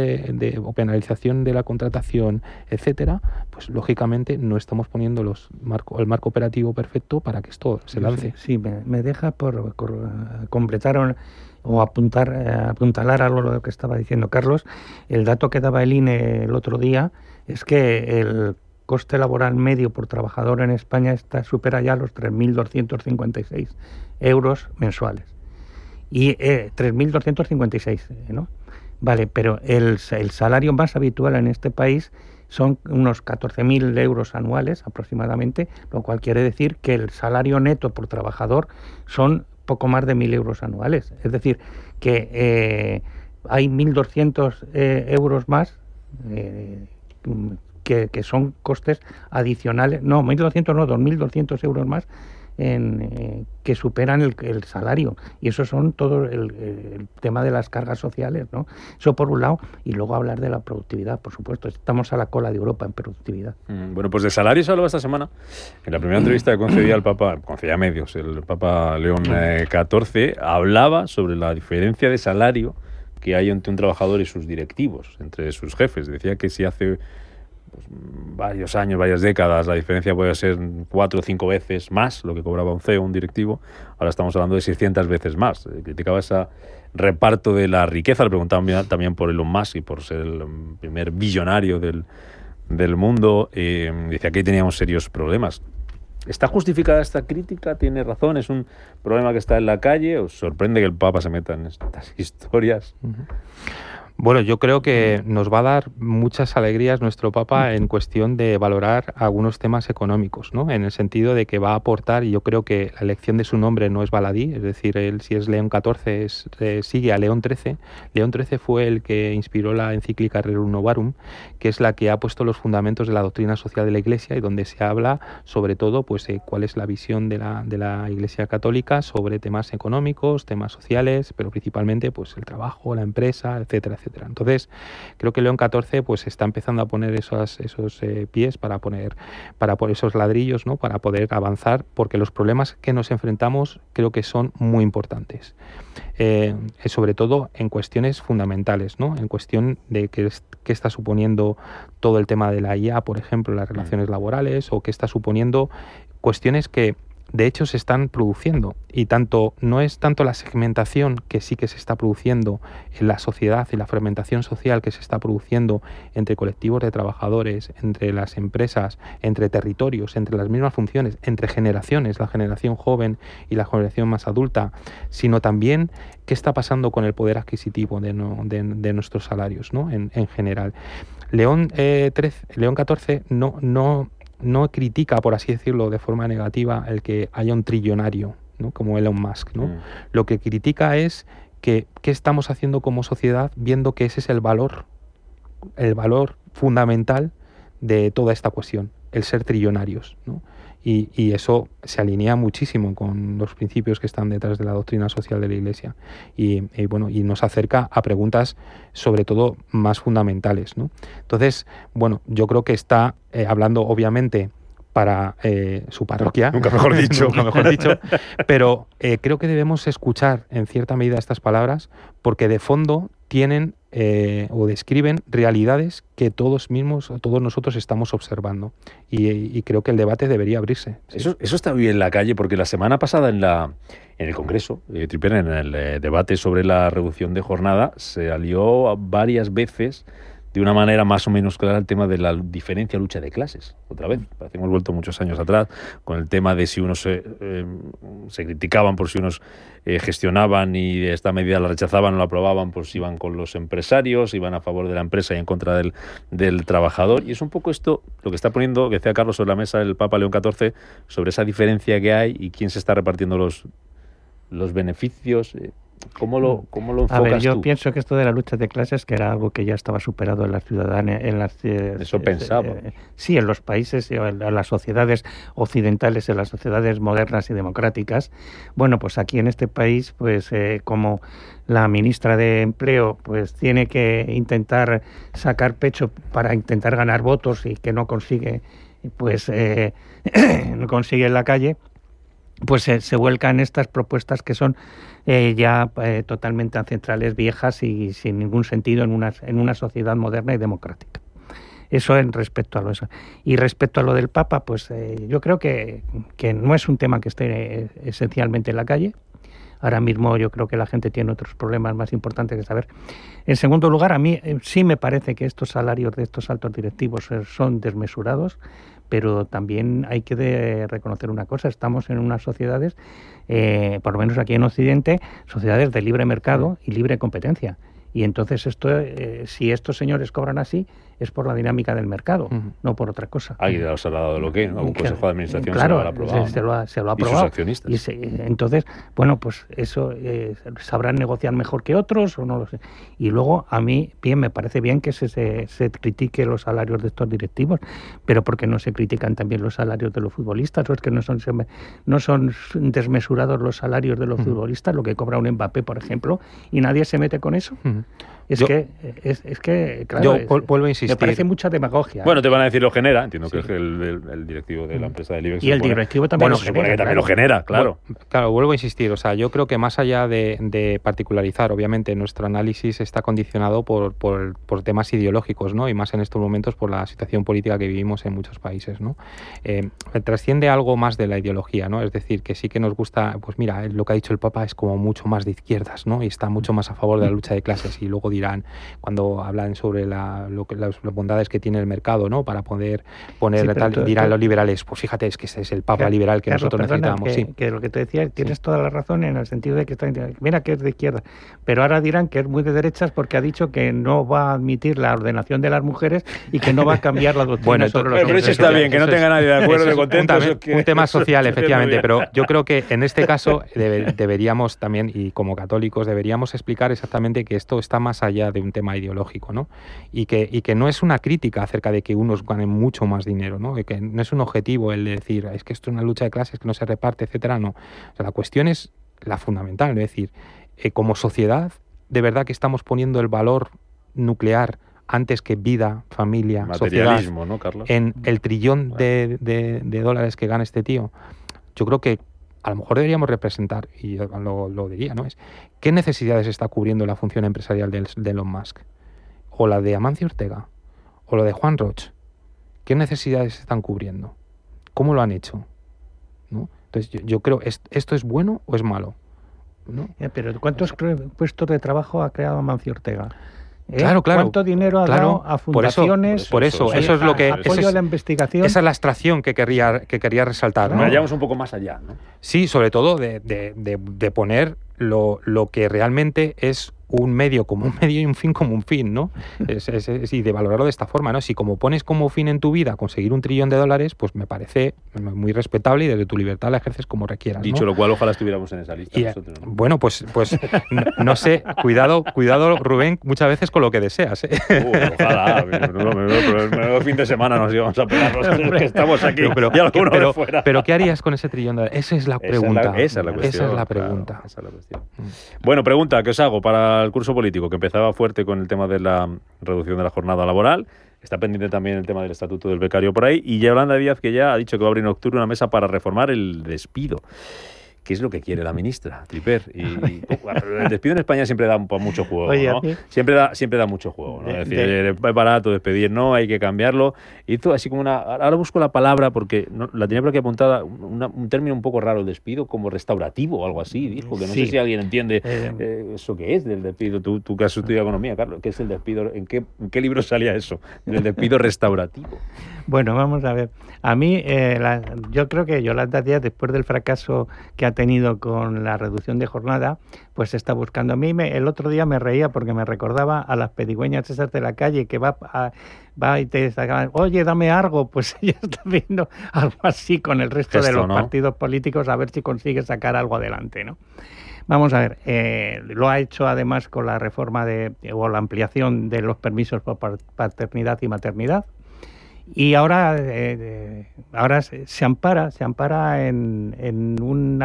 o penalización de la contratación, etcétera, pues lógicamente no estamos poniendo el marco operativo perfecto para que esto se lance. Sí, me deja por completar o apuntalar algo de lo que estaba diciendo Carlos. El dato que daba el INE el otro día es que el coste laboral medio por trabajador en España supera ya los 3.256 euros mensuales. Y 3.256, ¿no? Vale, pero el salario más habitual en este país son unos 14.000 euros anuales aproximadamente, lo cual quiere decir que el salario neto por trabajador son poco más de 1.000 euros anuales. Es decir, que hay 1.200 euros más que son costes adicionales. No, 1.200 no, 2.200 euros más que superan el salario. Y eso son todo el tema de las cargas sociales, ¿no? Eso por un lado. Y luego hablar de la productividad, por supuesto. Estamos a la cola de Europa en productividad. Bueno, pues de salario se hablaba esta semana. En la primera entrevista que concedía a medios, el Papa León XIV, hablaba sobre la diferencia de salario que hay entre un trabajador y sus directivos, entre sus jefes. Decía que si hace varios años, varias décadas, la diferencia puede ser 4 o 5 veces más lo que cobraba un CEO, un directivo. Ahora estamos hablando de 600 veces más. Criticaba ese reparto de la riqueza. Le preguntaban también por Elon Musk y por ser el primer billonario del mundo. Decía que ahí teníamos serios problemas. ¿Está justificada esta crítica? ¿Tiene razón? ¿Es un problema que está en la calle? ¿Os sorprende que el Papa se meta en estas historias? Bueno, yo creo que nos va a dar muchas alegrías nuestro Papa en cuestión de valorar algunos temas económicos, ¿no? En el sentido de que va a aportar, y yo creo que la elección de su nombre no es baladí, es decir, él si es León XIV sigue a León XIII. León XIII fue el que inspiró la encíclica Rerum Novarum, que es la que ha puesto los fundamentos de la doctrina social de la Iglesia y donde se habla sobre todo pues cuál es la visión de la Iglesia católica sobre temas económicos, temas sociales, pero principalmente pues el trabajo, la empresa, etcétera, etcétera. Entonces, creo que León XIV pues está empezando a poner esos pies para poner esos ladrillos, ¿no? Para poder avanzar, porque los problemas que nos enfrentamos creo que son muy importantes. Sobre todo en cuestiones fundamentales, ¿no? En cuestión de qué está suponiendo todo el tema de la IA, por ejemplo, las relaciones laborales, o qué está suponiendo cuestiones que de hecho se están produciendo, y no es tanto la segmentación que sí que se está produciendo en la sociedad y la fragmentación social que se está produciendo entre colectivos de trabajadores, entre las empresas, entre territorios, entre las mismas funciones, entre generaciones, la generación joven y la generación más adulta, sino también qué está pasando con el poder adquisitivo de nuestros salarios, ¿no? En general. León XIV no critica, por así decirlo, de forma negativa el que haya un trillonario, ¿no? Como Elon Musk, ¿no? Lo que critica es qué estamos haciendo como sociedad, viendo que ese es el valor fundamental de toda esta cuestión, el ser trillonarios, ¿no? Y eso se alinea muchísimo con los principios que están detrás de la doctrina social de la Iglesia y nos acerca a preguntas sobre todo más fundamentales, ¿no? Entonces, bueno, yo creo que está hablando obviamente para su parroquia, nunca mejor dicho, pero creo que debemos escuchar en cierta medida estas palabras porque de fondo tienen o describen realidades que todos nosotros estamos observando y creo que el debate debería abrirse. ¿Sí? Eso está bien en la calle, porque la semana pasada en el Congreso, Trippier, en el debate sobre la reducción de jornada, se alió varias veces de una manera más o menos clara el tema de la diferencia lucha de clases. Otra vez, parece que hemos vuelto muchos años atrás con el tema de si unos se criticaban por si unos gestionaban y esta medida la rechazaban o la aprobaban por si iban con los empresarios, iban a favor de la empresa y en contra del trabajador. Y es un poco esto lo que está poniendo, que decía Carlos, sobre la mesa el Papa León XIV, sobre esa diferencia que hay y quién se está repartiendo los beneficios. ¿Cómo lo enfocas A ver, yo tú? pienso que esto de la lucha de clases, que era algo que ya estaba superado en las ciudadanas, Eso pensaba. Sí, en los países, en las sociedades occidentales, en las sociedades modernas y democráticas. Bueno, pues aquí en este país, pues como la ministra de Empleo, pues tiene que intentar sacar pecho para intentar ganar votos y que no consigue, pues no consigue en la calle, pues se vuelca en estas propuestas que son ya totalmente ancestrales, viejas y sin ningún sentido en una sociedad moderna y democrática. Eso en respecto a eso. Y respecto a lo del Papa, pues yo creo que no es un tema que esté esencialmente en la calle. Ahora mismo yo creo que la gente tiene otros problemas más importantes que saber. En segundo lugar, a mí sí me parece que estos salarios de estos altos directivos son desmesurados, pero también hay que reconocer una cosa: estamos en unas sociedades, por lo menos aquí en Occidente, sociedades de libre mercado y libre competencia. Y entonces esto, si estos señores cobran así, es por la dinámica del mercado, no por otra cosa. Alguien se lo ha dado lo que, ¿no? Un consejo de administración claro, se lo ha aprobado. Se lo ha aprobado. Y sus accionistas. Entonces, bueno, pues eso sabrán negociar mejor que otros o no lo sé. Y luego, a mí, bien, me parece bien que se critique los salarios de estos directivos, pero ¿por qué no se critican también los salarios de los futbolistas? ¿O es que no son desmesurados los salarios de los futbolistas, lo que cobra un Mbappé, por ejemplo, y nadie se mete con eso? Es que, claro, vuelvo a insistir. Me parece mucha demagogia. Bueno, te van a decir lo genera, entiendo que es el directivo de la empresa del IBEX. Y el directivo también lo genera. Que también lo genera, claro. Claro, vuelvo a insistir. O sea, yo creo que más allá de particularizar, obviamente nuestro análisis está condicionado por temas ideológicos, ¿no? Y más en estos momentos por la situación política que vivimos en muchos países, ¿no? Trasciende algo más de la ideología, ¿no? Es decir, que sí que nos gusta, pues mira, lo que ha dicho el Papa es como mucho más de izquierdas, ¿no? Y está mucho más a favor de la lucha de clases. Y luego dirán, cuando hablan sobre las bondades que tiene el mercado, ¿no? Para poder poner dirán los liberales, pues fíjate, es que ese es el Papa liberal que nosotros necesitamos. Que lo que te decía, tienes toda la razón en el sentido de que mira que es de izquierda, pero ahora dirán que es muy de derechas porque ha dicho que no va a admitir la ordenación de las mujeres y que no va a cambiar la doctrina sobre los hombres. Pero eso está bien, que no tenga nadie de acuerdo, de contento. Un tema social, efectivamente, pero yo creo que en este caso deberíamos también, y como católicos, deberíamos explicar exactamente que esto está más allá de un tema ideológico, ¿no? Y que no es una crítica acerca de que unos ganen mucho más dinero, ¿no? Y que no es un objetivo el de decir, es que esto es una lucha de clases que no se reparte, etcétera, no. O sea, la cuestión es la fundamental, es decir, como sociedad, de verdad que estamos poniendo el valor nuclear antes que vida, familia, sociedad, ¿no, Carlos? En el trillón de dólares que gana este tío. Yo creo que a lo mejor deberíamos representar, y lo diría, ¿no? Es ¿qué necesidades está cubriendo la función empresarial de Elon Musk? O la de Amancio Ortega, o la de Juan Roch. ¿Qué necesidades están cubriendo? ¿Cómo lo han hecho? ¿No? Entonces yo creo, ¿esto es bueno o es malo? ¿No? Pero ¿cuántos puestos de trabajo ha creado Amancio Ortega? Claro. ¿Cuánto dinero ha dado a fundaciones? Por eso es lo que apoyo a la investigación. Esa es la abstracción que quería resaltar, ¿no? Vayamos un poco más allá, ¿no? Sí, sobre todo de poner lo que realmente es un medio como un medio y un fin como un fin, ¿no? Y de valorarlo de esta forma, ¿no? Si como pones como fin en tu vida conseguir $1 trillón, pues me parece muy respetable y desde tu libertad la ejerces como requieras, ¿no? Dicho lo cual, ojalá estuviéramos en esa lista nosotros, ¿no? Bueno, pues no sé, cuidado, Rubén, muchas veces con lo que deseas, ¿eh? Ojalá, menudo fin de semana nos íbamos a pegar los tres que estamos aquí y alguno de fuera. Pero ¿qué harías con ese $1 trillón? Esa es la pregunta. Esa es la cuestión. Claro, esa es la cuestión. Bueno, pregunta que os hago para el curso político, que empezaba fuerte con el tema de la reducción de la jornada laboral. Está pendiente también el tema del estatuto del becario por ahí. Y Yolanda Díaz, que ya ha dicho que va a abrir en octubre una mesa para reformar el despido. ¿Qué es lo que quiere la ministra, Triper? El despido en España siempre da mucho juego, ¿no? Siempre da mucho juego, ¿no? Es decir, es barato despedir, no, hay que cambiarlo. Hizo así como ahora busco la palabra porque la tenía por aquí apuntada, un término un poco raro, el despido, como restaurativo o algo así, dijo, que no sé si alguien entiende eso que es del despido. Tú que has estudiado economía, Carlos, ¿qué es el despido? ¿En qué libro salía eso? El despido restaurativo. Bueno, vamos a ver. A mí, yo creo que Yolanda Díaz, después del fracaso que ha tenido con la reducción de jornada, pues está buscando. A mí el otro día me reía porque me recordaba a las pedigüeñas esas de la calle que va y te sacan, oye, dame algo. Pues ella está viendo algo así con el resto de los partidos políticos a ver si consigue sacar algo adelante, ¿no? Vamos a ver, lo ha hecho además con la reforma o la ampliación de los permisos por paternidad y maternidad. Y ahora se ampara en un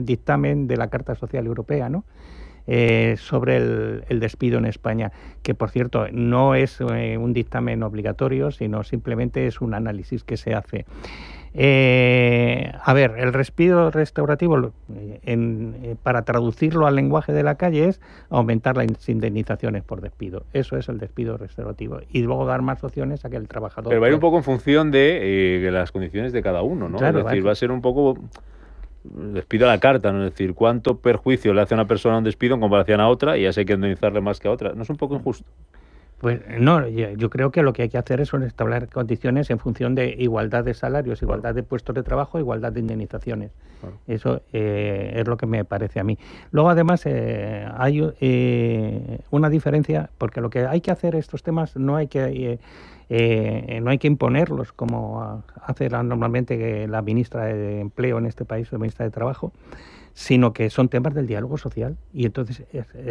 dictamen de la Carta Social Europea, ¿no? Sobre el despido en España, que por cierto no es un dictamen obligatorio, sino simplemente es un análisis que se hace. A ver, el despido restaurativo, para traducirlo al lenguaje de la calle, es aumentar las indemnizaciones por despido. Eso es el despido restaurativo. Y luego dar más opciones a que el trabajador... Pero va a ir un poco en función de las condiciones de cada uno, ¿no? Claro, es decir, va a ser un poco... despido a la carta, ¿no? Es decir, cuánto perjuicio le hace a una persona un despido en comparación a otra y ya hay que indemnizarle más que a otra. ¿No es un poco injusto? Pues no, yo creo que lo que hay que hacer es establecer condiciones en función de igualdad de salarios, igualdad de puestos de trabajo, igualdad de indemnizaciones. Claro. Eso es lo que me parece a mí. Luego, además, hay una diferencia, porque lo que hay que hacer estos temas no hay que imponerlos como hace normalmente la ministra de Empleo en este país, la ministra de Trabajo, sino que son temas del diálogo social, y entonces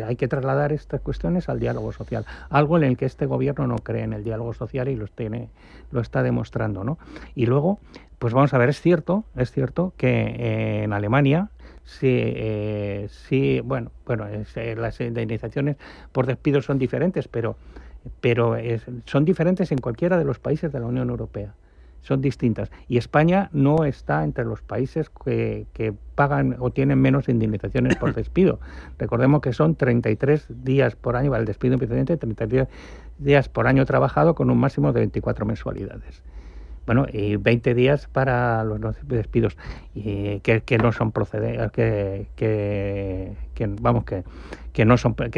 hay que trasladar estas cuestiones al diálogo social, algo en el que este gobierno no cree en el diálogo social y lo está demostrando, ¿no? Y luego, pues vamos a ver, es cierto que en Alemania las indemnizaciones por despido son diferentes, pero son diferentes en cualquiera de los países de la Unión Europea. Son distintas. Y España no está entre los países que pagan o tienen menos indemnizaciones por despido. Recordemos que son 33 días por año, el despido improcedente, 33 días por año trabajado con un máximo de 24 mensualidades. Bueno, y 20 días para los despidos que no son procedentes, que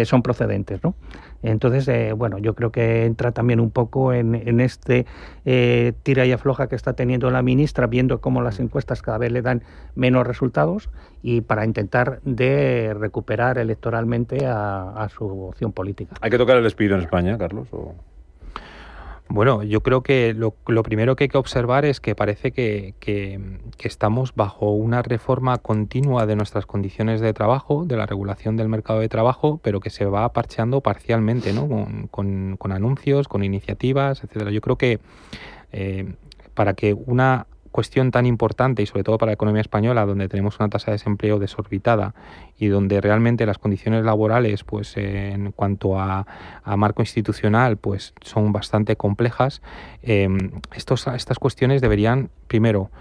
son procedentes, ¿no? Entonces, yo creo que entra también un poco en este tira y afloja que está teniendo la ministra, viendo cómo las encuestas cada vez le dan menos resultados, y para intentar de recuperar electoralmente a su opción política. ¿Hay que tocar el despido en España, Carlos? Bueno, yo creo que lo primero que hay que observar es que parece que estamos bajo una reforma continua de nuestras condiciones de trabajo, de la regulación del mercado de trabajo, pero que se va parcheando parcialmente, ¿no? Con anuncios, con iniciativas, etcétera. Yo creo que para que una cuestión tan importante, y sobre todo para la economía española, donde tenemos una tasa de desempleo desorbitada y donde realmente las condiciones laborales, pues en cuanto a marco institucional, pues son bastante complejas, estas cuestiones deberían, primero,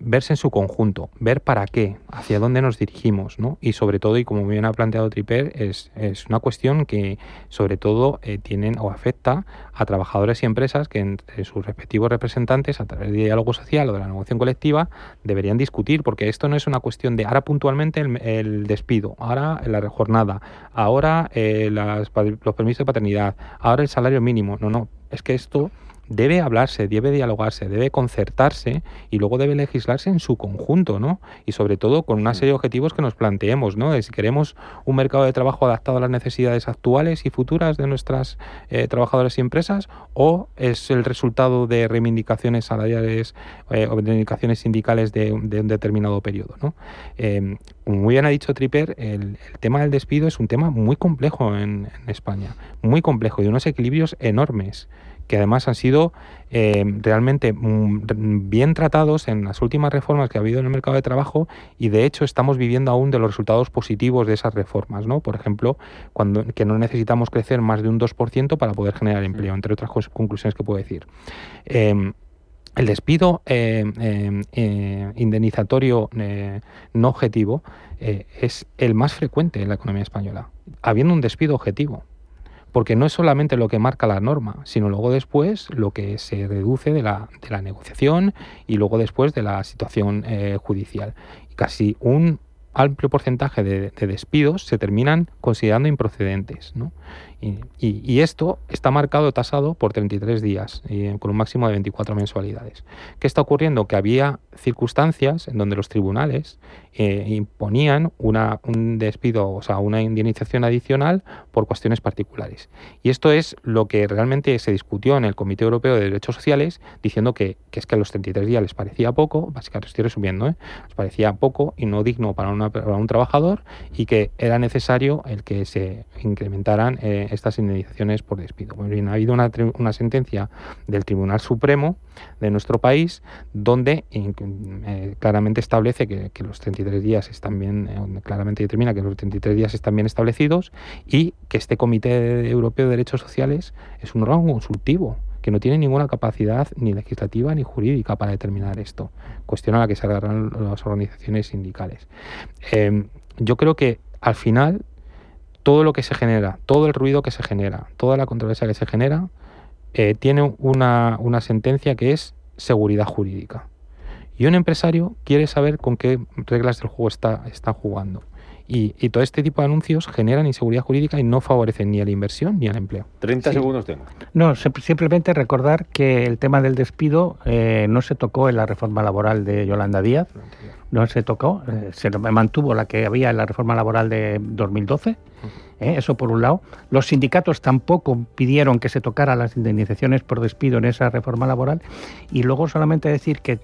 verse en su conjunto, ver para qué, hacia dónde nos dirigimos, ¿no? Y sobre todo, y como bien ha planteado Tripper, es una cuestión que sobre todo tienen o afecta a trabajadores y empresas que entre sus respectivos representantes, a través de diálogo social o de la negociación colectiva, deberían discutir, porque esto no es una cuestión de ahora puntualmente el despido, ahora la jornada, ahora los permisos de paternidad, ahora el salario mínimo. No, es que esto debe hablarse, debe dialogarse, debe concertarse y luego debe legislarse en su conjunto, ¿no? Y sobre todo con una serie de objetivos que nos planteemos, ¿no? De si queremos un mercado de trabajo adaptado a las necesidades actuales y futuras de nuestras trabajadores y empresas, o es el resultado de reivindicaciones salariales o reivindicaciones sindicales de un determinado periodo, ¿no? Como muy bien ha dicho Tripper, el tema del despido es un tema muy complejo en España, muy complejo, y de unos equilibrios enormes, que además han sido realmente bien tratados en las últimas reformas que ha habido en el mercado de trabajo, y de hecho estamos viviendo aún de los resultados positivos de esas reformas, ¿no? Por ejemplo, que no necesitamos crecer más de un 2% para poder generar empleo, entre otras conclusiones que puedo decir. El despido indemnizatorio no objetivo es el más frecuente en la economía española, habiendo un despido objetivo. Porque no es solamente lo que marca la norma, sino luego después lo que se reduce de la negociación y luego después de la situación judicial. Y casi un amplio porcentaje de despidos se terminan considerando improcedentes, ¿no? Y esto está marcado, tasado por 33 días, con un máximo de 24 mensualidades. ¿Qué está ocurriendo? Que había circunstancias en donde los tribunales imponían un despido, o sea, una indemnización adicional por cuestiones particulares. Y esto es lo que realmente se discutió en el Comité Europeo de Derechos Sociales, diciendo que es que a los 33 días les parecía poco, básicamente estoy resumiendo, les parecía poco y no digno para un trabajador, y que era necesario el que se incrementaran estas indemnizaciones por despido. Muy bien, ha habido una sentencia del Tribunal Supremo de nuestro país donde claramente establece que los 33 días están bien, claramente determina que los 33 días están bien establecidos, y que este Comité Europeo de Derechos Sociales es un órgano consultivo que no tiene ninguna capacidad ni legislativa ni jurídica para determinar esto, cuestión a la que se agarran las organizaciones sindicales. Yo creo que al final todo lo que se genera, todo el ruido que se genera, toda la controversia que se genera, tiene una sentencia que es seguridad jurídica. Y un empresario quiere saber con qué reglas del juego está jugando. Y todo este tipo de anuncios generan inseguridad jurídica y no favorecen ni a la inversión ni al empleo. 30 segundos tengo. No, simplemente recordar que el tema del despido no se tocó en la reforma laboral de Yolanda Díaz, no se tocó, se mantuvo la que había en la reforma laboral de 2012, eso por un lado. Los sindicatos tampoco pidieron que se tocaran las indemnizaciones por despido en esa reforma laboral, y luego solamente decir que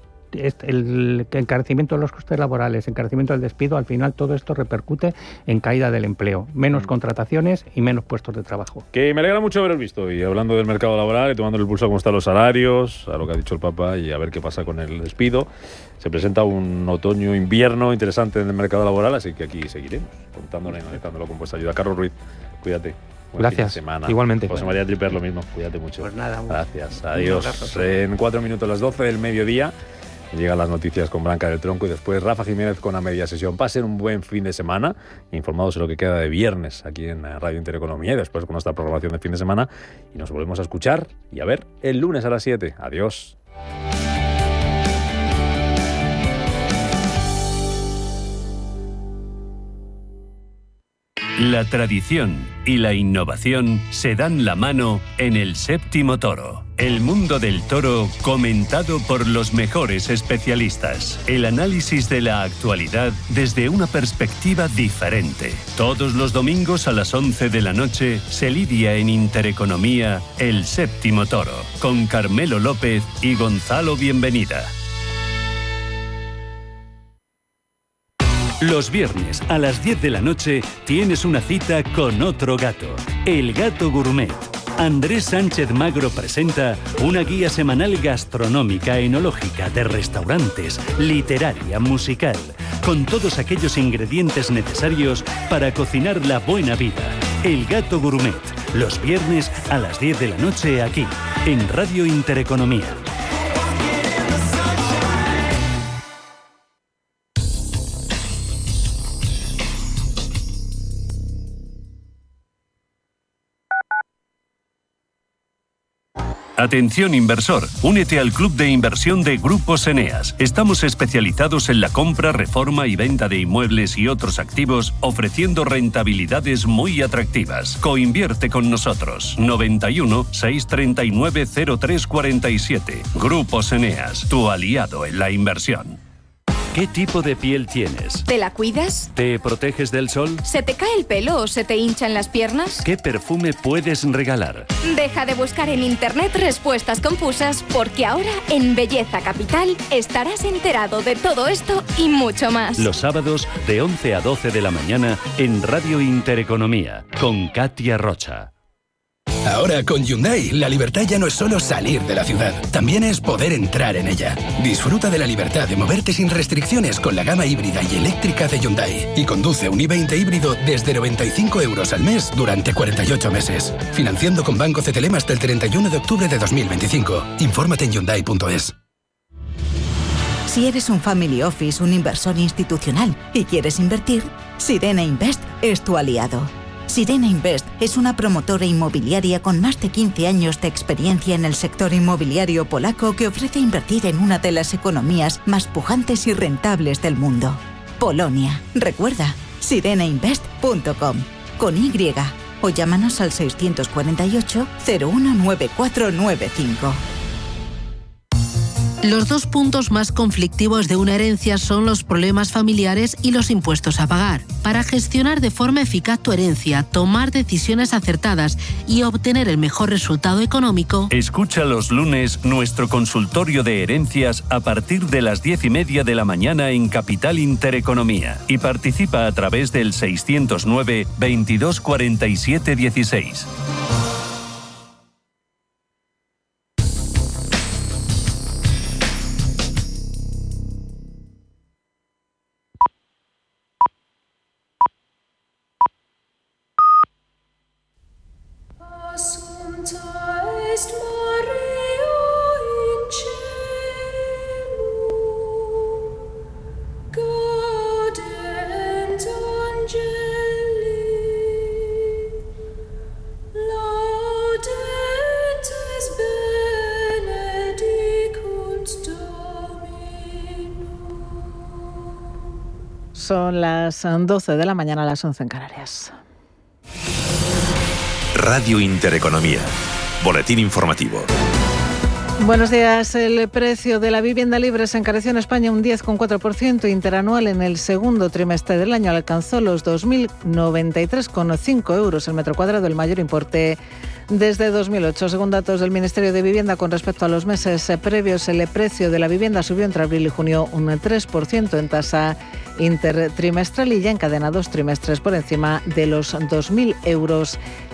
el encarecimiento de los costes laborales, encarecimiento del despido, al final todo esto repercute en caída del empleo, menos contrataciones y menos puestos de trabajo. Que me alegra mucho haberos visto, y hablando del mercado laboral y tomando el pulso a cómo están los salarios, a lo que ha dicho el Papa y a ver qué pasa con el despido. Se presenta un otoño-invierno interesante en el mercado laboral, así que aquí seguiremos contándolo y analizándolo con vuestra ayuda. Carlos Ruiz, cuídate. Gracias, semana. Igualmente. José María Triper, lo mismo, cuídate mucho. Pues nada, gracias, adiós. En 4 minutos, las 12 del mediodía, llegan las noticias con Blanca del Tronco y después Rafa Jiménez con la media sesión. Pasen un buen fin de semana, informados de lo que queda de viernes aquí en Radio Intereconomía, y después con nuestra programación de fin de semana, y nos volvemos a escuchar y a ver el lunes a las 7. Adiós. La tradición y la innovación se dan la mano en El Séptimo Toro. El mundo del toro comentado por los mejores especialistas. El análisis de la actualidad desde una perspectiva diferente. Todos los domingos a las 11 de la noche se lidia en Intereconomía El Séptimo Toro, con Carmelo López y Gonzalo Bienvenida. Los viernes a las 10 de la noche tienes una cita con otro gato, el Gato Gourmet. Andrés Sánchez Magro presenta una guía semanal gastronómica, enológica, de restaurantes, literaria, musical, con todos aquellos ingredientes necesarios para cocinar la buena vida. El Gato Gourmet, los viernes a las 10 de la noche aquí, en Radio Intereconomía. Atención inversor, únete al club de inversión de Grupos Eneas. Estamos especializados en la compra, reforma y venta de inmuebles y otros activos, ofreciendo rentabilidades muy atractivas. Coinvierte con nosotros. 91 639 0347. Grupos Eneas, tu aliado en la inversión. ¿Qué tipo de piel tienes? ¿Te la cuidas? ¿Te proteges del sol? ¿Se te cae el pelo o se te hinchan las piernas? ¿Qué perfume puedes regalar? Deja de buscar en internet respuestas confusas, porque ahora en Belleza Capital estarás enterado de todo esto y mucho más. Los sábados de 11 a 12 de la mañana en Radio Intereconomía con Katia Rocha. Ahora con Hyundai, la libertad ya no es solo salir de la ciudad, también es poder entrar en ella. Disfruta de la libertad de moverte sin restricciones con la gama híbrida y eléctrica de Hyundai. Y conduce un i20 híbrido desde 95 € al mes durante 48 meses. Financiando con Banco CTLM hasta el 31 de octubre de 2025. Infórmate en Hyundai.es. Si eres un family office, un inversor institucional y quieres invertir, Sirena Invest es tu aliado. Sirena Invest es una promotora inmobiliaria con más de 15 años de experiencia en el sector inmobiliario polaco que ofrece invertir en una de las economías más pujantes y rentables del mundo. Polonia. Recuerda, sirenainvest.com. Con Y. o llámanos al 648 019495. Los dos puntos más conflictivos de una herencia son los problemas familiares y los impuestos a pagar. Para gestionar de forma eficaz tu herencia, tomar decisiones acertadas y obtener el mejor resultado económico, escucha los lunes nuestro consultorio de herencias a partir de las 10:30 de la mañana en Capital Intereconomía y participa a través del 609 22 47 16. Son las 12 de la mañana, las 11 en Canarias. Radio Intereconomía. Boletín informativo. Buenos días. El precio de la vivienda libre se encareció en España un 10,4% interanual en el segundo trimestre del año. Alcanzó los 2.093,5 euros el metro cuadrado, el mayor importe desde 2008. Según datos del Ministerio de Vivienda, con respecto a los meses previos, el precio de la vivienda subió entre abril y junio un 3% en tasa intertrimestral y ya encadena 2 trimestres por encima de los 2.000 euros